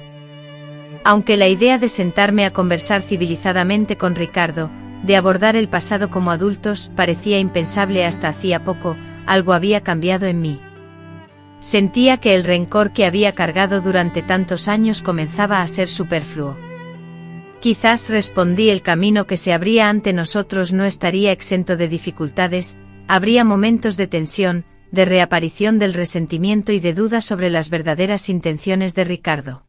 Aunque la idea de sentarme a conversar civilizadamente con Ricardo, de abordar el pasado como adultos, parecía impensable hasta hacía poco, algo había cambiado en mí. Sentía que el rencor que había cargado durante tantos años comenzaba a ser superfluo. Quizás, respondí, el camino que se abría ante nosotros no estaría exento de dificultades, habría momentos de tensión, de reaparición del resentimiento y de dudas sobre las verdaderas intenciones de Ricardo.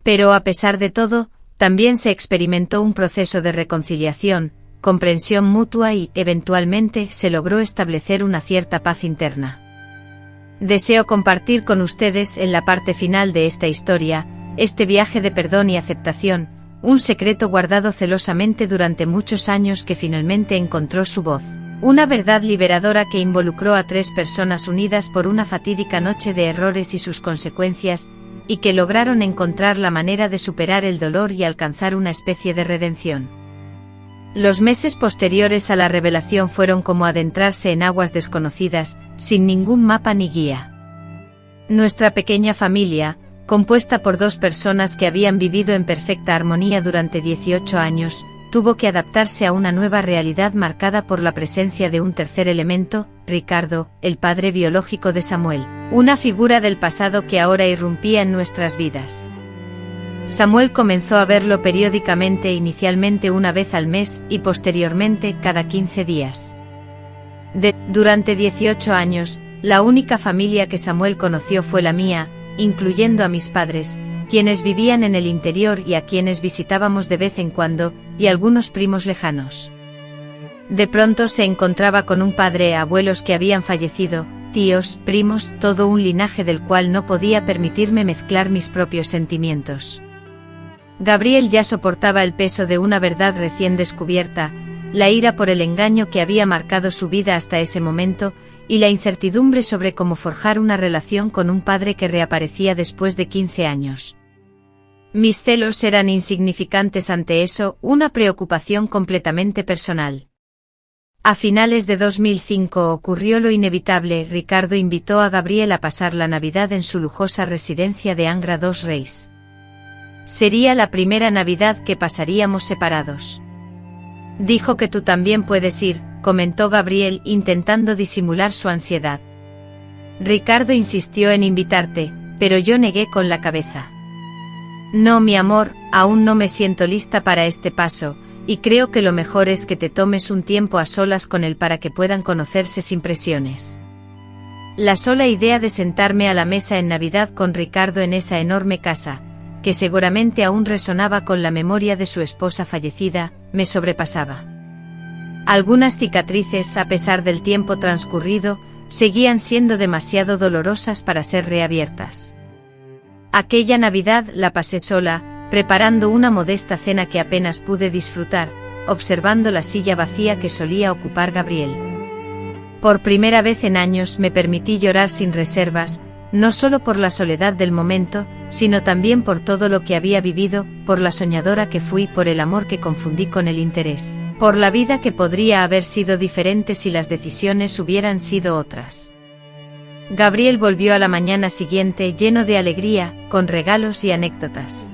Pero a pesar de todo, también se experimentó un proceso de reconciliación, comprensión mutua y, eventualmente, se logró establecer una cierta paz interna. Deseo compartir con ustedes, en la parte final de esta historia, este viaje de perdón y aceptación, un secreto guardado celosamente durante muchos años que finalmente encontró su voz. Una verdad liberadora que involucró a 3 personas unidas por una fatídica noche de errores y sus consecuencias, y que lograron encontrar la manera de superar el dolor y alcanzar una especie de redención. Los meses posteriores a la revelación fueron como adentrarse en aguas desconocidas, sin ningún mapa ni guía. Nuestra pequeña familia, compuesta por 2 personas que habían vivido en perfecta armonía durante 18 años, tuvo que adaptarse a una nueva realidad marcada por la presencia de un tercer elemento, Ricardo, el padre biológico de Samuel, una figura del pasado que ahora irrumpía en nuestras vidas. Samuel comenzó a verlo periódicamente, inicialmente una vez al mes y posteriormente cada 15 días. Durante 18 años, la única familia que Samuel conoció fue la mía, incluyendo a mis padres, quienes vivían en el interior y a quienes visitábamos de vez en cuando, y algunos primos lejanos. De pronto se encontraba con un padre, abuelos que habían fallecido, tíos, primos, todo un linaje del cual no podía permitirme mezclar mis propios sentimientos. Gabriel ya soportaba el peso de una verdad recién descubierta, la ira por el engaño que había marcado su vida hasta ese momento, y la incertidumbre sobre cómo forjar una relación con un padre que reaparecía después de 15 años. Mis celos eran insignificantes ante eso, una preocupación completamente personal. A finales de 2005 ocurrió lo inevitable. Ricardo invitó a Gabriel a pasar la Navidad en su lujosa residencia de Angra dos Reis. Sería la primera Navidad que pasaríamos separados. Dijo que tú también puedes ir, comentó Gabriel, intentando disimular su ansiedad. Ricardo insistió en invitarte, pero yo negué con la cabeza. No, mi amor, aún no me siento lista para este paso, y creo que lo mejor es que te tomes un tiempo a solas con él para que puedan conocerse sin presiones. La sola idea de sentarme a la mesa en Navidad con Ricardo en esa enorme casa, que seguramente aún resonaba con la memoria de su esposa fallecida, me sobrepasaba. Algunas cicatrices, a pesar del tiempo transcurrido, seguían siendo demasiado dolorosas para ser reabiertas. Aquella Navidad la pasé sola, preparando una modesta cena que apenas pude disfrutar, observando la silla vacía que solía ocupar Gabriel. Por primera vez en años me permití llorar sin reservas, no solo por la soledad del momento, sino también por todo lo que había vivido, por la soñadora que fui, por el amor que confundí con el interés, por la vida que podría haber sido diferente si las decisiones hubieran sido otras. Gabriel volvió a la mañana siguiente lleno de alegría, con regalos y anécdotas.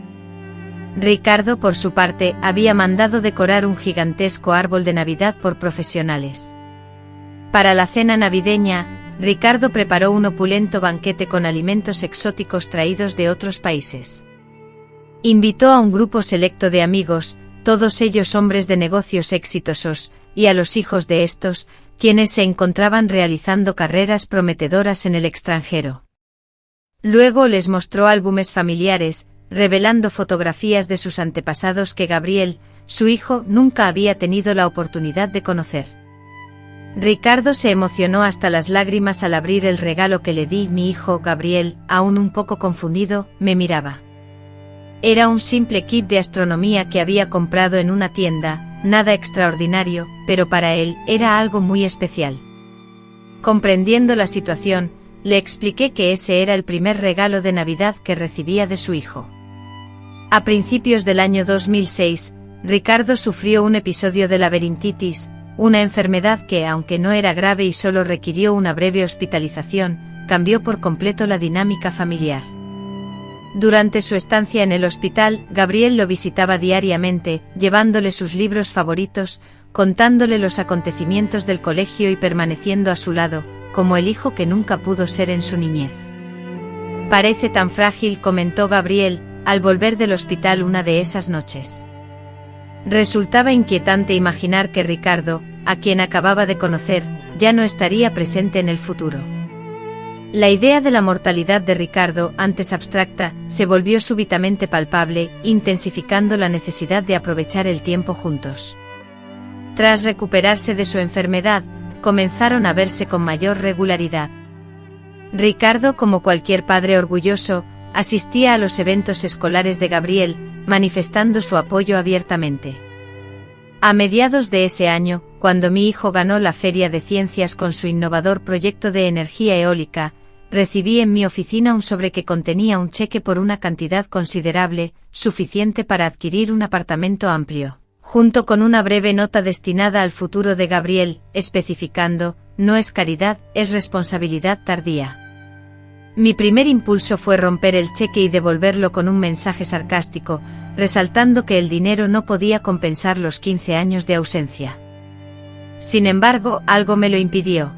Ricardo, por su parte, había mandado decorar un gigantesco árbol de Navidad por profesionales. Para la cena navideña, Ricardo preparó un opulento banquete con alimentos exóticos traídos de otros países. Invitó a un grupo selecto de amigos, todos ellos hombres de negocios exitosos, y a los hijos de estos, quienes se encontraban realizando carreras prometedoras en el extranjero. Luego les mostró álbumes familiares, revelando fotografías de sus antepasados que Gabriel, su hijo, nunca había tenido la oportunidad de conocer. Ricardo se emocionó hasta las lágrimas al abrir el regalo que le di. Mi hijo Gabriel, aún un poco confundido, me miraba. Era un simple kit de astronomía que había comprado en una tienda, nada extraordinario, pero para él era algo muy especial. Comprendiendo la situación, le expliqué que ese era el primer regalo de Navidad que recibía de su hijo. A principios del año 2006, Ricardo sufrió un episodio de laberintitis, una enfermedad que, aunque no era grave y solo requirió una breve hospitalización, cambió por completo la dinámica familiar. Durante su estancia en el hospital, Gabriel lo visitaba diariamente, llevándole sus libros favoritos, contándole los acontecimientos del colegio y permaneciendo a su lado, como el hijo que nunca pudo ser en su niñez. Parece tan frágil, comentó Gabriel, al volver del hospital una de esas noches. Resultaba inquietante imaginar que Ricardo, a quien acababa de conocer, ya no estaría presente en el futuro. La idea de la mortalidad de Ricardo, antes abstracta, se volvió súbitamente palpable, intensificando la necesidad de aprovechar el tiempo juntos. Tras recuperarse de su enfermedad, comenzaron a verse con mayor regularidad. Ricardo, como cualquier padre orgulloso, asistía a los eventos escolares de Gabriel, manifestando su apoyo abiertamente. A mediados de ese año, cuando mi hijo ganó la Feria de Ciencias con su innovador proyecto de energía eólica, recibí en mi oficina un sobre que contenía un cheque por una cantidad considerable, suficiente para adquirir un apartamento amplio, junto con una breve nota destinada al futuro de Gabriel, especificando: no es caridad, es responsabilidad tardía. Mi primer impulso fue romper el cheque y devolverlo con un mensaje sarcástico, resaltando que el dinero no podía compensar los 15 años de ausencia. Sin embargo, algo me lo impidió.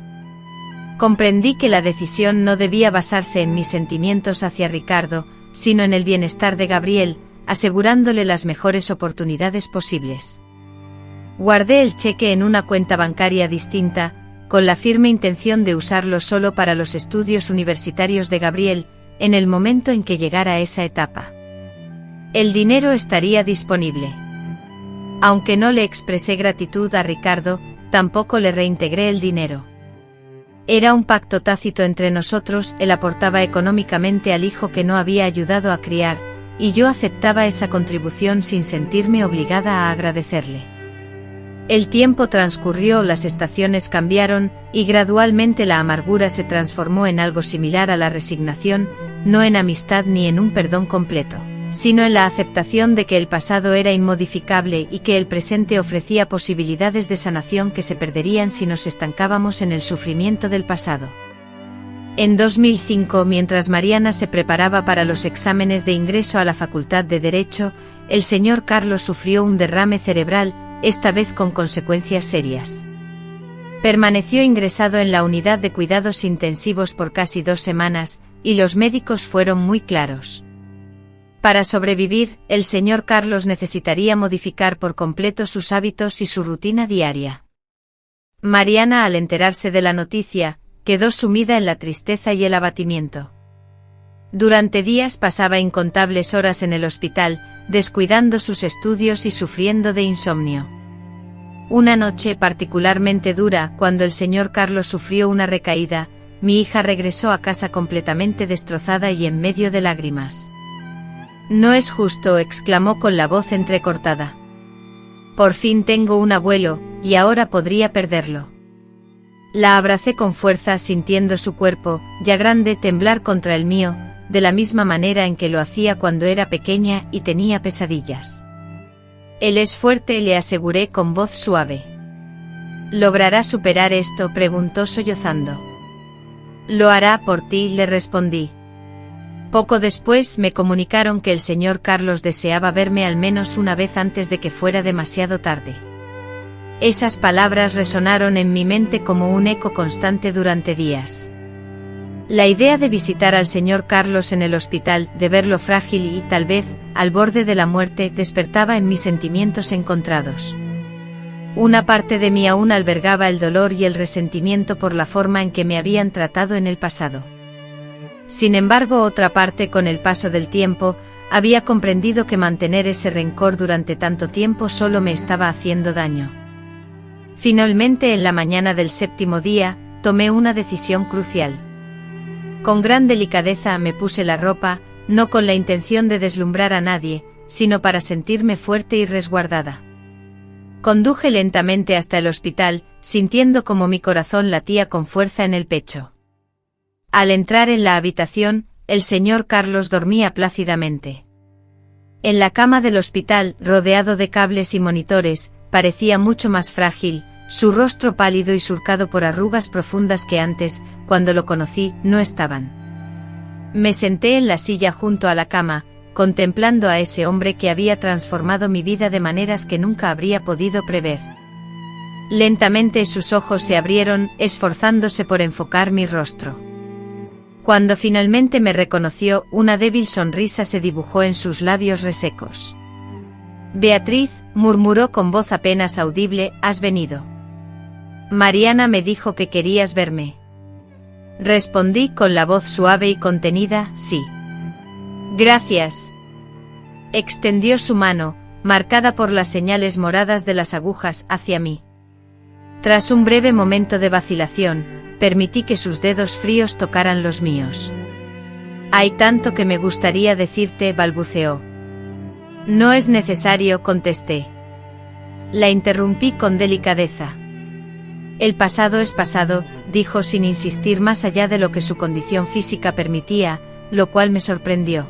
Comprendí que la decisión no debía basarse en mis sentimientos hacia Ricardo, sino en el bienestar de Gabriel, asegurándole las mejores oportunidades posibles. Guardé el cheque en una cuenta bancaria distinta, con la firme intención de usarlo solo para los estudios universitarios de Gabriel, en el momento en que llegara esa etapa. El dinero estaría disponible. Aunque no le expresé gratitud a Ricardo, tampoco le reintegré el dinero. Era un pacto tácito entre nosotros, él aportaba económicamente al hijo que no había ayudado a criar, y yo aceptaba esa contribución sin sentirme obligada a agradecerle. El tiempo transcurrió, las estaciones cambiaron, y gradualmente la amargura se transformó en algo similar a la resignación, no en amistad ni en un perdón completo, sino en la aceptación de que el pasado era inmodificable y que el presente ofrecía posibilidades de sanación que se perderían si nos estancábamos en el sufrimiento del pasado. En 2005, mientras Mariana se preparaba para los exámenes de ingreso a la Facultad de Derecho, el señor Carlos sufrió un derrame cerebral, esta vez con consecuencias serias. Permaneció ingresado en la unidad de cuidados intensivos por casi 2 semanas, y los médicos fueron muy claros. Para sobrevivir, el señor Carlos necesitaría modificar por completo sus hábitos y su rutina diaria. Mariana, al enterarse de la noticia, quedó sumida en la tristeza y el abatimiento. Durante días pasaba incontables horas en el hospital, descuidando sus estudios y sufriendo de insomnio. Una noche particularmente dura, cuando el señor Carlos sufrió una recaída, mi hija regresó a casa completamente destrozada y en medio de lágrimas. «No es justo», exclamó con la voz entrecortada. «Por fin tengo un abuelo, y ahora podría perderlo». La abracé con fuerza, sintiendo su cuerpo, ya grande, temblar contra el mío, de la misma manera en que lo hacía cuando era pequeña y tenía pesadillas. «Él es fuerte», le aseguré con voz suave. «¿Logrará superar esto?», preguntó sollozando. «Lo hará por ti», le respondí. Poco después me comunicaron que el señor Carlos deseaba verme al menos una vez antes de que fuera demasiado tarde. Esas palabras resonaron en mi mente como un eco constante durante días. La idea de visitar al señor Carlos en el hospital, de verlo frágil y, tal vez, al borde de la muerte, despertaba en mí sentimientos encontrados. Una parte de mí aún albergaba el dolor y el resentimiento por la forma en que me habían tratado en el pasado. Sin embargo, otra parte, con el paso del tiempo, había comprendido que mantener ese rencor durante tanto tiempo solo me estaba haciendo daño. Finalmente, en la mañana del 7º día, tomé una decisión crucial. Con gran delicadeza me puse la ropa, no con la intención de deslumbrar a nadie, sino para sentirme fuerte y resguardada. Conduje lentamente hasta el hospital, sintiendo como mi corazón latía con fuerza en el pecho. Al entrar en la habitación, el señor Carlos dormía plácidamente. En la cama del hospital, rodeado de cables y monitores, parecía mucho más frágil, su rostro pálido y surcado por arrugas profundas que antes, cuando lo conocí, no estaban. Me senté en la silla junto a la cama, contemplando a ese hombre que había transformado mi vida de maneras que nunca habría podido prever. Lentamente sus ojos se abrieron, esforzándose por enfocar mi rostro. Cuando finalmente me reconoció, una débil sonrisa se dibujó en sus labios resecos. «Beatriz», murmuró con voz apenas audible, «¿has venido?» «Mariana me dijo que querías verme». Respondí con la voz suave y contenida, «Sí». «Gracias». Extendió su mano, marcada por las señales moradas de las agujas, hacia mí. Tras un breve momento de vacilación, permití que sus dedos fríos tocaran los míos. «Hay tanto que me gustaría decirte», balbuceó. «No es necesario», contesté. La interrumpí con delicadeza. El pasado es pasado, dijo sin insistir más allá de lo que su condición física permitía, lo cual me sorprendió.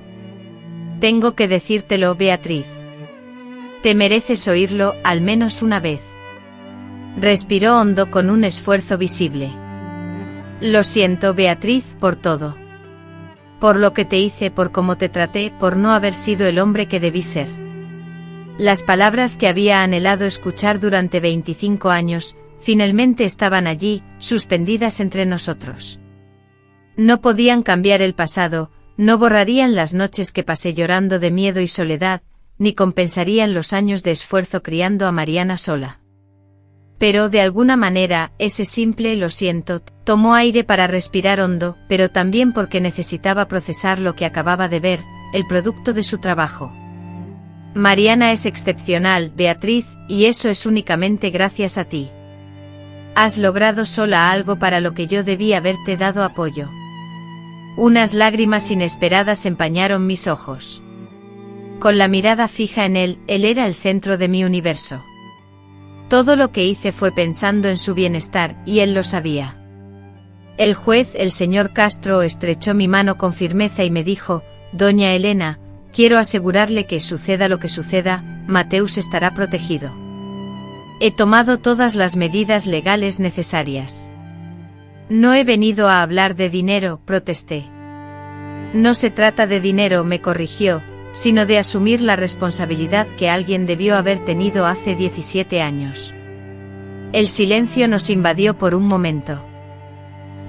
Tengo que decírtelo, Beatriz. Te mereces oírlo, al menos una vez. Respiró hondo con un esfuerzo visible. Lo siento, Beatriz, por todo. Por lo que te hice, por cómo te traté, por no haber sido el hombre que debí ser. Las palabras que había anhelado escuchar durante 25 años, finalmente estaban allí, suspendidas entre nosotros. No podían cambiar el pasado, no borrarían las noches que pasé llorando de miedo y soledad, ni compensarían los años de esfuerzo criando a Mariana sola. Pero de alguna manera, ese simple "lo siento" tomó aire para respirar hondo, pero también porque necesitaba procesar lo que acababa de ver, el producto de su trabajo. Mariana es excepcional, Beatriz, y eso es únicamente gracias a ti. Has logrado sola algo para lo que yo debí haberte dado apoyo. Unas lágrimas inesperadas empañaron mis ojos. Con la mirada fija en él era el centro de mi universo. Todo lo que hice fue pensando en su bienestar, y él lo sabía. El juez, el señor Castro, estrechó mi mano con firmeza y me dijo: Doña Elena, quiero asegurarle que suceda lo que suceda, Mateus estará protegido. He tomado todas las medidas legales necesarias. No he venido a hablar de dinero, protesté. No se trata de dinero, me corrigió, sino de asumir la responsabilidad que alguien debió haber tenido hace 17 años. El silencio nos invadió por un momento.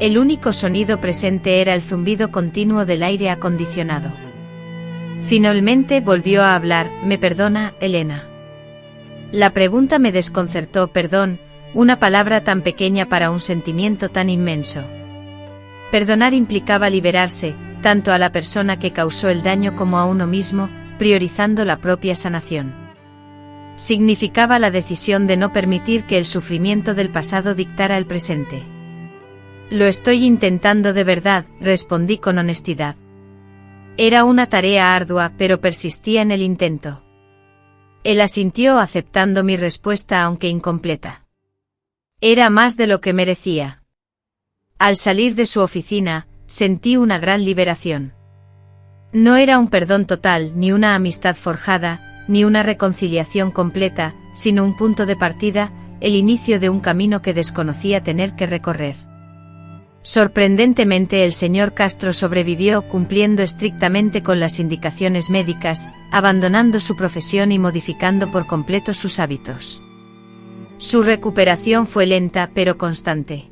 El único sonido presente era el zumbido continuo del aire acondicionado. Finalmente volvió a hablar: ¿me perdona, Elena? La pregunta me desconcertó. Perdón, una palabra tan pequeña para un sentimiento tan inmenso. Perdonar implicaba liberarse, tanto a la persona que causó el daño como a uno mismo, priorizando la propia sanación. Significaba la decisión de no permitir que el sufrimiento del pasado dictara el presente. Lo estoy intentando de verdad, respondí con honestidad. Era una tarea ardua, pero persistía en el intento. Él asintió aceptando mi respuesta aunque incompleta. Era más de lo que merecía. Al salir de su oficina, sentí una gran liberación. No era un perdón total, ni una amistad forjada, ni una reconciliación completa, sino un punto de partida, el inicio de un camino que desconocía tener que recorrer. Sorprendentemente el señor Castro sobrevivió cumpliendo estrictamente con las indicaciones médicas, abandonando su profesión y modificando por completo sus hábitos. Su recuperación fue lenta pero constante.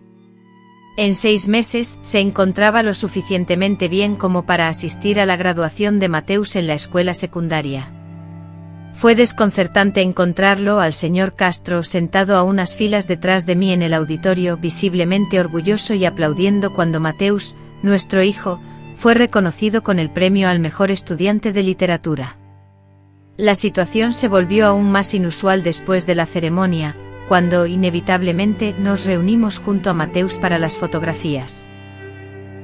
En 6 meses, se encontraba lo suficientemente bien como para asistir a la graduación de Mateus en la escuela secundaria. Fue desconcertante encontrarlo al señor Castro sentado a unas filas detrás de mí en el auditorio, visiblemente orgulloso y aplaudiendo cuando Mateus, nuestro hijo, fue reconocido con el premio al mejor estudiante de literatura. La situación se volvió aún más inusual después de la ceremonia, cuando inevitablemente nos reunimos junto a Mateus para las fotografías.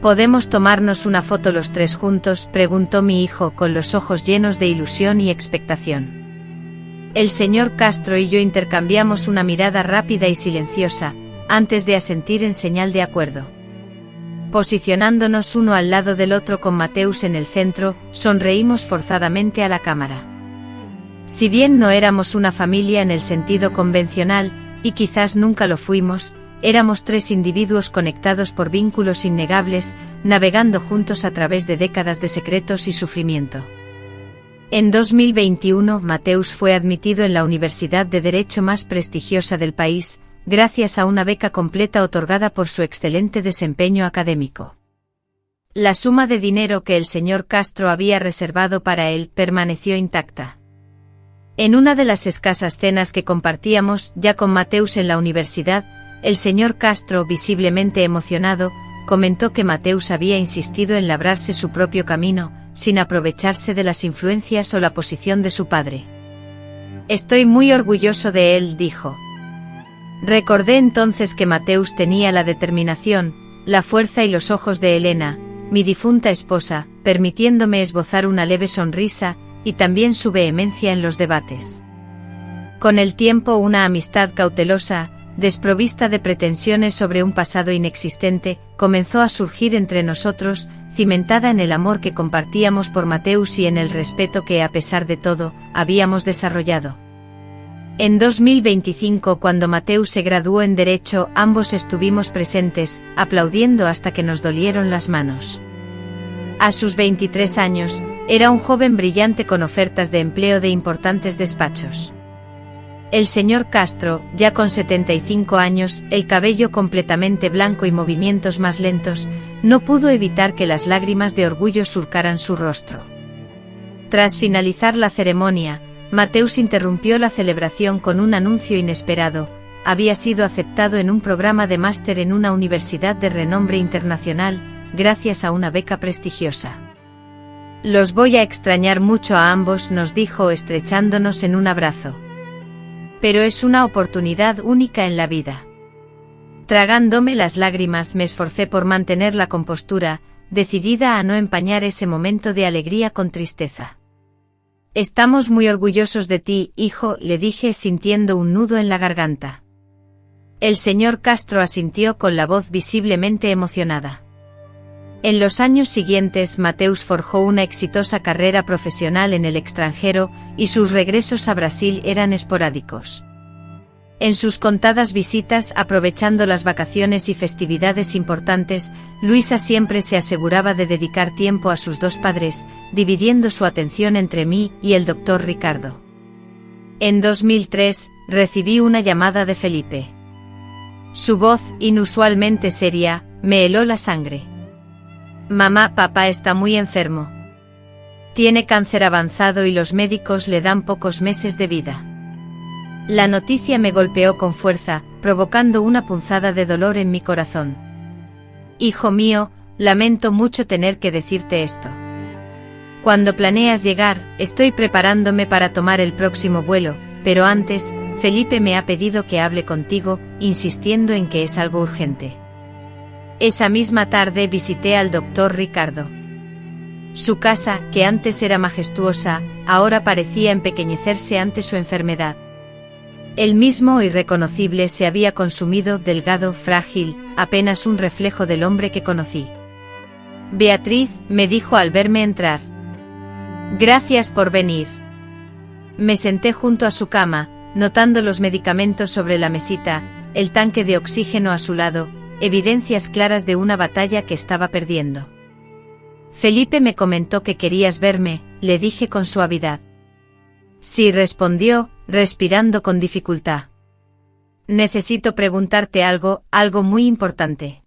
¿Podemos tomarnos una foto los tres juntos?, preguntó mi hijo con los ojos llenos de ilusión y expectación. El señor Castro y yo intercambiamos una mirada rápida y silenciosa, antes de asentir en señal de acuerdo. Posicionándonos uno al lado del otro con Mateus en el centro, sonreímos forzadamente a la cámara. Si bien no éramos una familia en el sentido convencional, y quizás nunca lo fuimos, éramos 3 individuos conectados por vínculos innegables, navegando juntos a través de décadas de secretos y sufrimiento. En 2021, Mateus fue admitido en la Universidad de Derecho más prestigiosa del país, gracias a una beca completa otorgada por su excelente desempeño académico. La suma de dinero que el señor Castro había reservado para él permaneció intacta. En una de las escasas cenas que compartíamos ya con Mateus en la universidad, el señor Castro, visiblemente emocionado, comentó que Mateus había insistido en labrarse su propio camino, sin aprovecharse de las influencias o la posición de su padre. Estoy muy orgulloso de él, dijo. Recordé entonces que Mateus tenía la determinación, la fuerza y los ojos de Elena, mi difunta esposa, permitiéndome esbozar una leve sonrisa, y también su vehemencia en los debates. Con el tiempo una amistad cautelosa, desprovista de pretensiones sobre un pasado inexistente, comenzó a surgir entre nosotros, cimentada en el amor que compartíamos por Mateus y en el respeto que, a pesar de todo, habíamos desarrollado. En 2025, cuando Mateus se graduó en Derecho, ambos estuvimos presentes, aplaudiendo hasta que nos dolieron las manos. A sus 23 años, era un joven brillante con ofertas de empleo de importantes despachos. El señor Castro, ya con 75 años, el cabello completamente blanco y movimientos más lentos, no pudo evitar que las lágrimas de orgullo surcaran su rostro. Tras finalizar la ceremonia, Mateus interrumpió la celebración con un anuncio inesperado: había sido aceptado en un programa de máster en una universidad de renombre internacional, gracias a una beca prestigiosa. «Los voy a extrañar mucho a ambos», nos dijo estrechándonos en un abrazo. «Pero es una oportunidad única en la vida». Tragándome las lágrimas, me esforcé por mantener la compostura, decidida a no empañar ese momento de alegría con tristeza. «Estamos muy orgullosos de ti, hijo», le dije sintiendo un nudo en la garganta. El señor Castro asintió con la voz visiblemente emocionada. En los años siguientes, Mateus forjó una exitosa carrera profesional en el extranjero, y sus regresos a Brasil eran esporádicos. En sus contadas visitas, aprovechando las vacaciones y festividades importantes, Luisa siempre se aseguraba de dedicar tiempo a sus dos padres, dividiendo su atención entre mí y el doctor Ricardo. En 2003, recibí una llamada de Felipe. Su voz, inusualmente seria, me heló la sangre. «Mamá, papá está muy enfermo. Tiene cáncer avanzado y los médicos le dan pocos meses de vida». La noticia me golpeó con fuerza, provocando una punzada de dolor en mi corazón. «Hijo mío, lamento mucho tener que decirte esto. ¿Cuándo planeas llegar? Estoy preparándome para tomar el próximo vuelo, pero antes, Felipe me ha pedido que hable contigo, insistiendo en que es algo urgente». Esa misma tarde visité al doctor Ricardo. Su casa, que antes era majestuosa, ahora parecía empequeñecerse ante su enfermedad. Él mismo, irreconocible, se había consumido, delgado, frágil, apenas un reflejo del hombre que conocí. «Beatriz», me dijo al verme entrar. «Gracias por venir». Me senté junto a su cama, notando los medicamentos sobre la mesita, el tanque de oxígeno a su lado, evidencias claras de una batalla que estaba perdiendo. «Felipe me comentó que querías verme», le dije con suavidad. «Sí», respondió, respirando con dificultad. «Necesito preguntarte algo muy importante».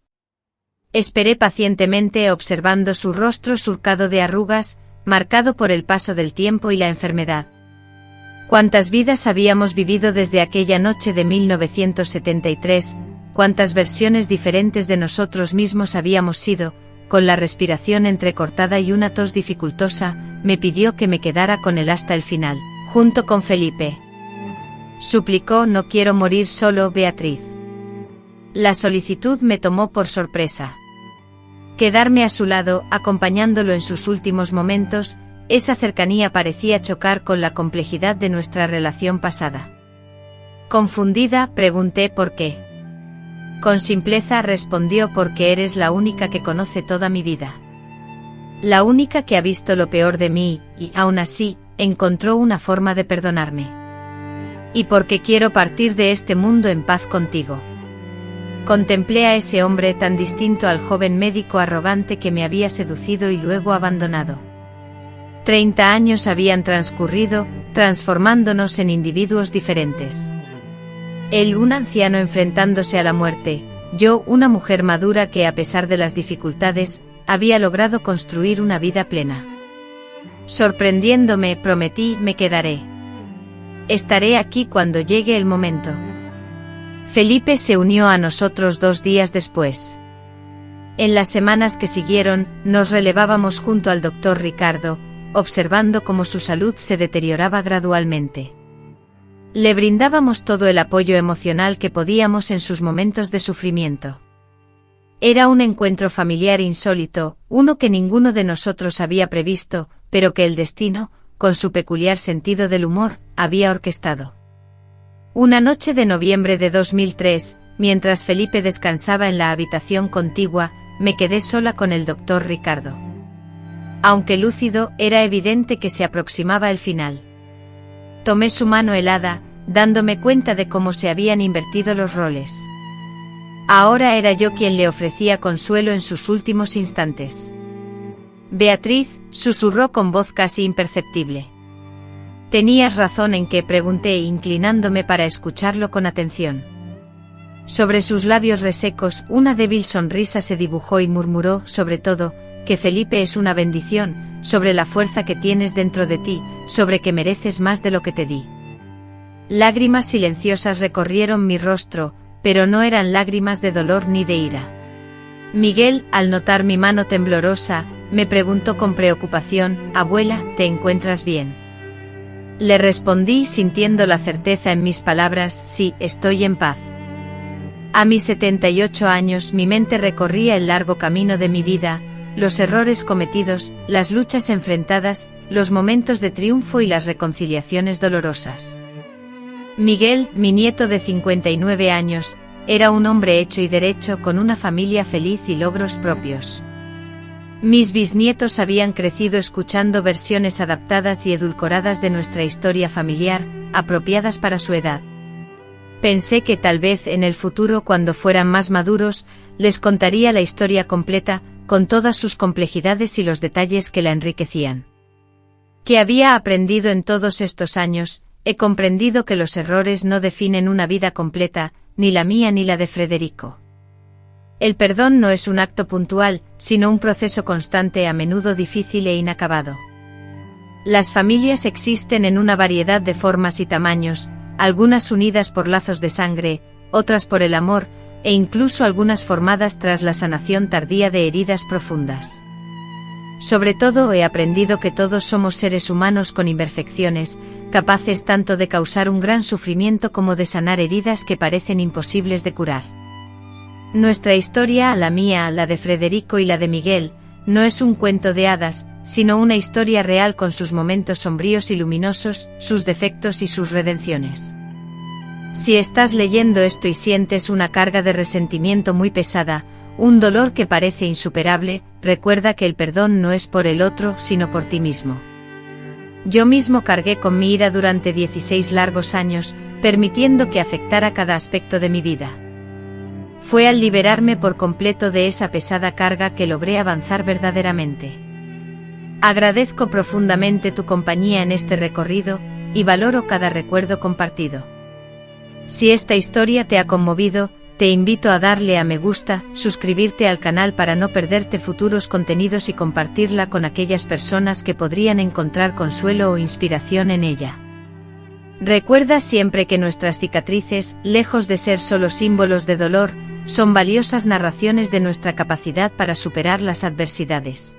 Esperé pacientemente observando su rostro surcado de arrugas, marcado por el paso del tiempo y la enfermedad. Cuántas vidas habíamos vivido desde aquella noche de 1973, cuántas versiones diferentes de nosotros mismos habíamos sido. Con la respiración entrecortada y una tos dificultosa, me pidió que me quedara con él hasta el final, junto con Felipe. Suplicó: «No quiero morir solo, Beatriz». La solicitud me tomó por sorpresa. Quedarme a su lado, acompañándolo en sus últimos momentos, esa cercanía parecía chocar con la complejidad de nuestra relación pasada. Confundida, pregunté por qué. Con simpleza respondió: «Porque eres la única que conoce toda mi vida. La única que ha visto lo peor de mí, y, aún así, encontró una forma de perdonarme. Y porque quiero partir de este mundo en paz contigo». Contemplé a ese hombre tan distinto al joven médico arrogante que me había seducido y luego abandonado. 30 años habían transcurrido, transformándonos en individuos diferentes. Él, un anciano enfrentándose a la muerte; yo, una mujer madura que, a pesar de las dificultades, había logrado construir una vida plena. Sorprendiéndome, prometí: «Me quedaré. Estaré aquí cuando llegue el momento». Felipe se unió a nosotros 2 días después. En las semanas que siguieron, nos relevábamos junto al doctor Ricardo, observando cómo su salud se deterioraba gradualmente. Le brindábamos todo el apoyo emocional que podíamos en sus momentos de sufrimiento. Era un encuentro familiar insólito, uno que ninguno de nosotros había previsto, pero que el destino, con su peculiar sentido del humor, había orquestado. Una noche de noviembre de 2003, mientras Felipe descansaba en la habitación contigua, me quedé sola con el doctor Ricardo. Aunque lúcido, era evidente que se aproximaba el final. Tomé su mano helada, dándome cuenta de cómo se habían invertido los roles. Ahora era yo quien le ofrecía consuelo en sus últimos instantes. Beatriz, susurró con voz casi imperceptible. Tenías razón en que, pregunté inclinándome para escucharlo con atención. Sobre sus labios resecos una débil sonrisa se dibujó y murmuró, sobre todo, que Felipe es una bendición, sobre la fuerza que tienes dentro de ti, sobre que mereces más de lo que te di. Lágrimas silenciosas recorrieron mi rostro, pero no eran lágrimas de dolor ni de ira. Miguel, al notar mi mano temblorosa, me preguntó con preocupación, «Abuela, ¿te encuentras bien?». Le respondí sintiendo la certeza en mis palabras, «Sí, estoy en paz». A mis 78 años mi mente recorría el largo camino de mi vida, los errores cometidos, las luchas enfrentadas, los momentos de triunfo y las reconciliaciones dolorosas. Miguel, mi nieto de 59 años, era un hombre hecho y derecho con una familia feliz y logros propios. Mis bisnietos habían crecido escuchando versiones adaptadas y edulcoradas de nuestra historia familiar, apropiadas para su edad. Pensé que tal vez en el futuro, cuando fueran más maduros, les contaría la historia completa, con todas sus complejidades y los detalles que la enriquecían. ¿Qué había aprendido en todos estos años? He comprendido que los errores no definen una vida completa, ni la mía ni la de Federico. El perdón no es un acto puntual, sino un proceso constante, a menudo difícil e inacabado. Las familias existen en una variedad de formas y tamaños, algunas unidas por lazos de sangre, otras por el amor, e incluso algunas formadas tras la sanación tardía de heridas profundas. Sobre todo he aprendido que todos somos seres humanos con imperfecciones, capaces tanto de causar un gran sufrimiento como de sanar heridas que parecen imposibles de curar. Nuestra historia, la mía, la de Federico y la de Miguel, no es un cuento de hadas, sino una historia real con sus momentos sombríos y luminosos, sus defectos y sus redenciones. Si estás leyendo esto y sientes una carga de resentimiento muy pesada, un dolor que parece insuperable, recuerda que el perdón no es por el otro, sino por ti mismo. Yo mismo cargué con mi ira durante 16 largos años, permitiendo que afectara cada aspecto de mi vida. Fue al liberarme por completo de esa pesada carga que logré avanzar verdaderamente. Agradezco profundamente tu compañía en este recorrido, y valoro cada recuerdo compartido. Si esta historia te ha conmovido, te invito a darle a me gusta, suscribirte al canal para no perderte futuros contenidos y compartirla con aquellas personas que podrían encontrar consuelo o inspiración en ella. Recuerda siempre que nuestras cicatrices, lejos de ser solo símbolos de dolor, son valiosas narraciones de nuestra capacidad para superar las adversidades.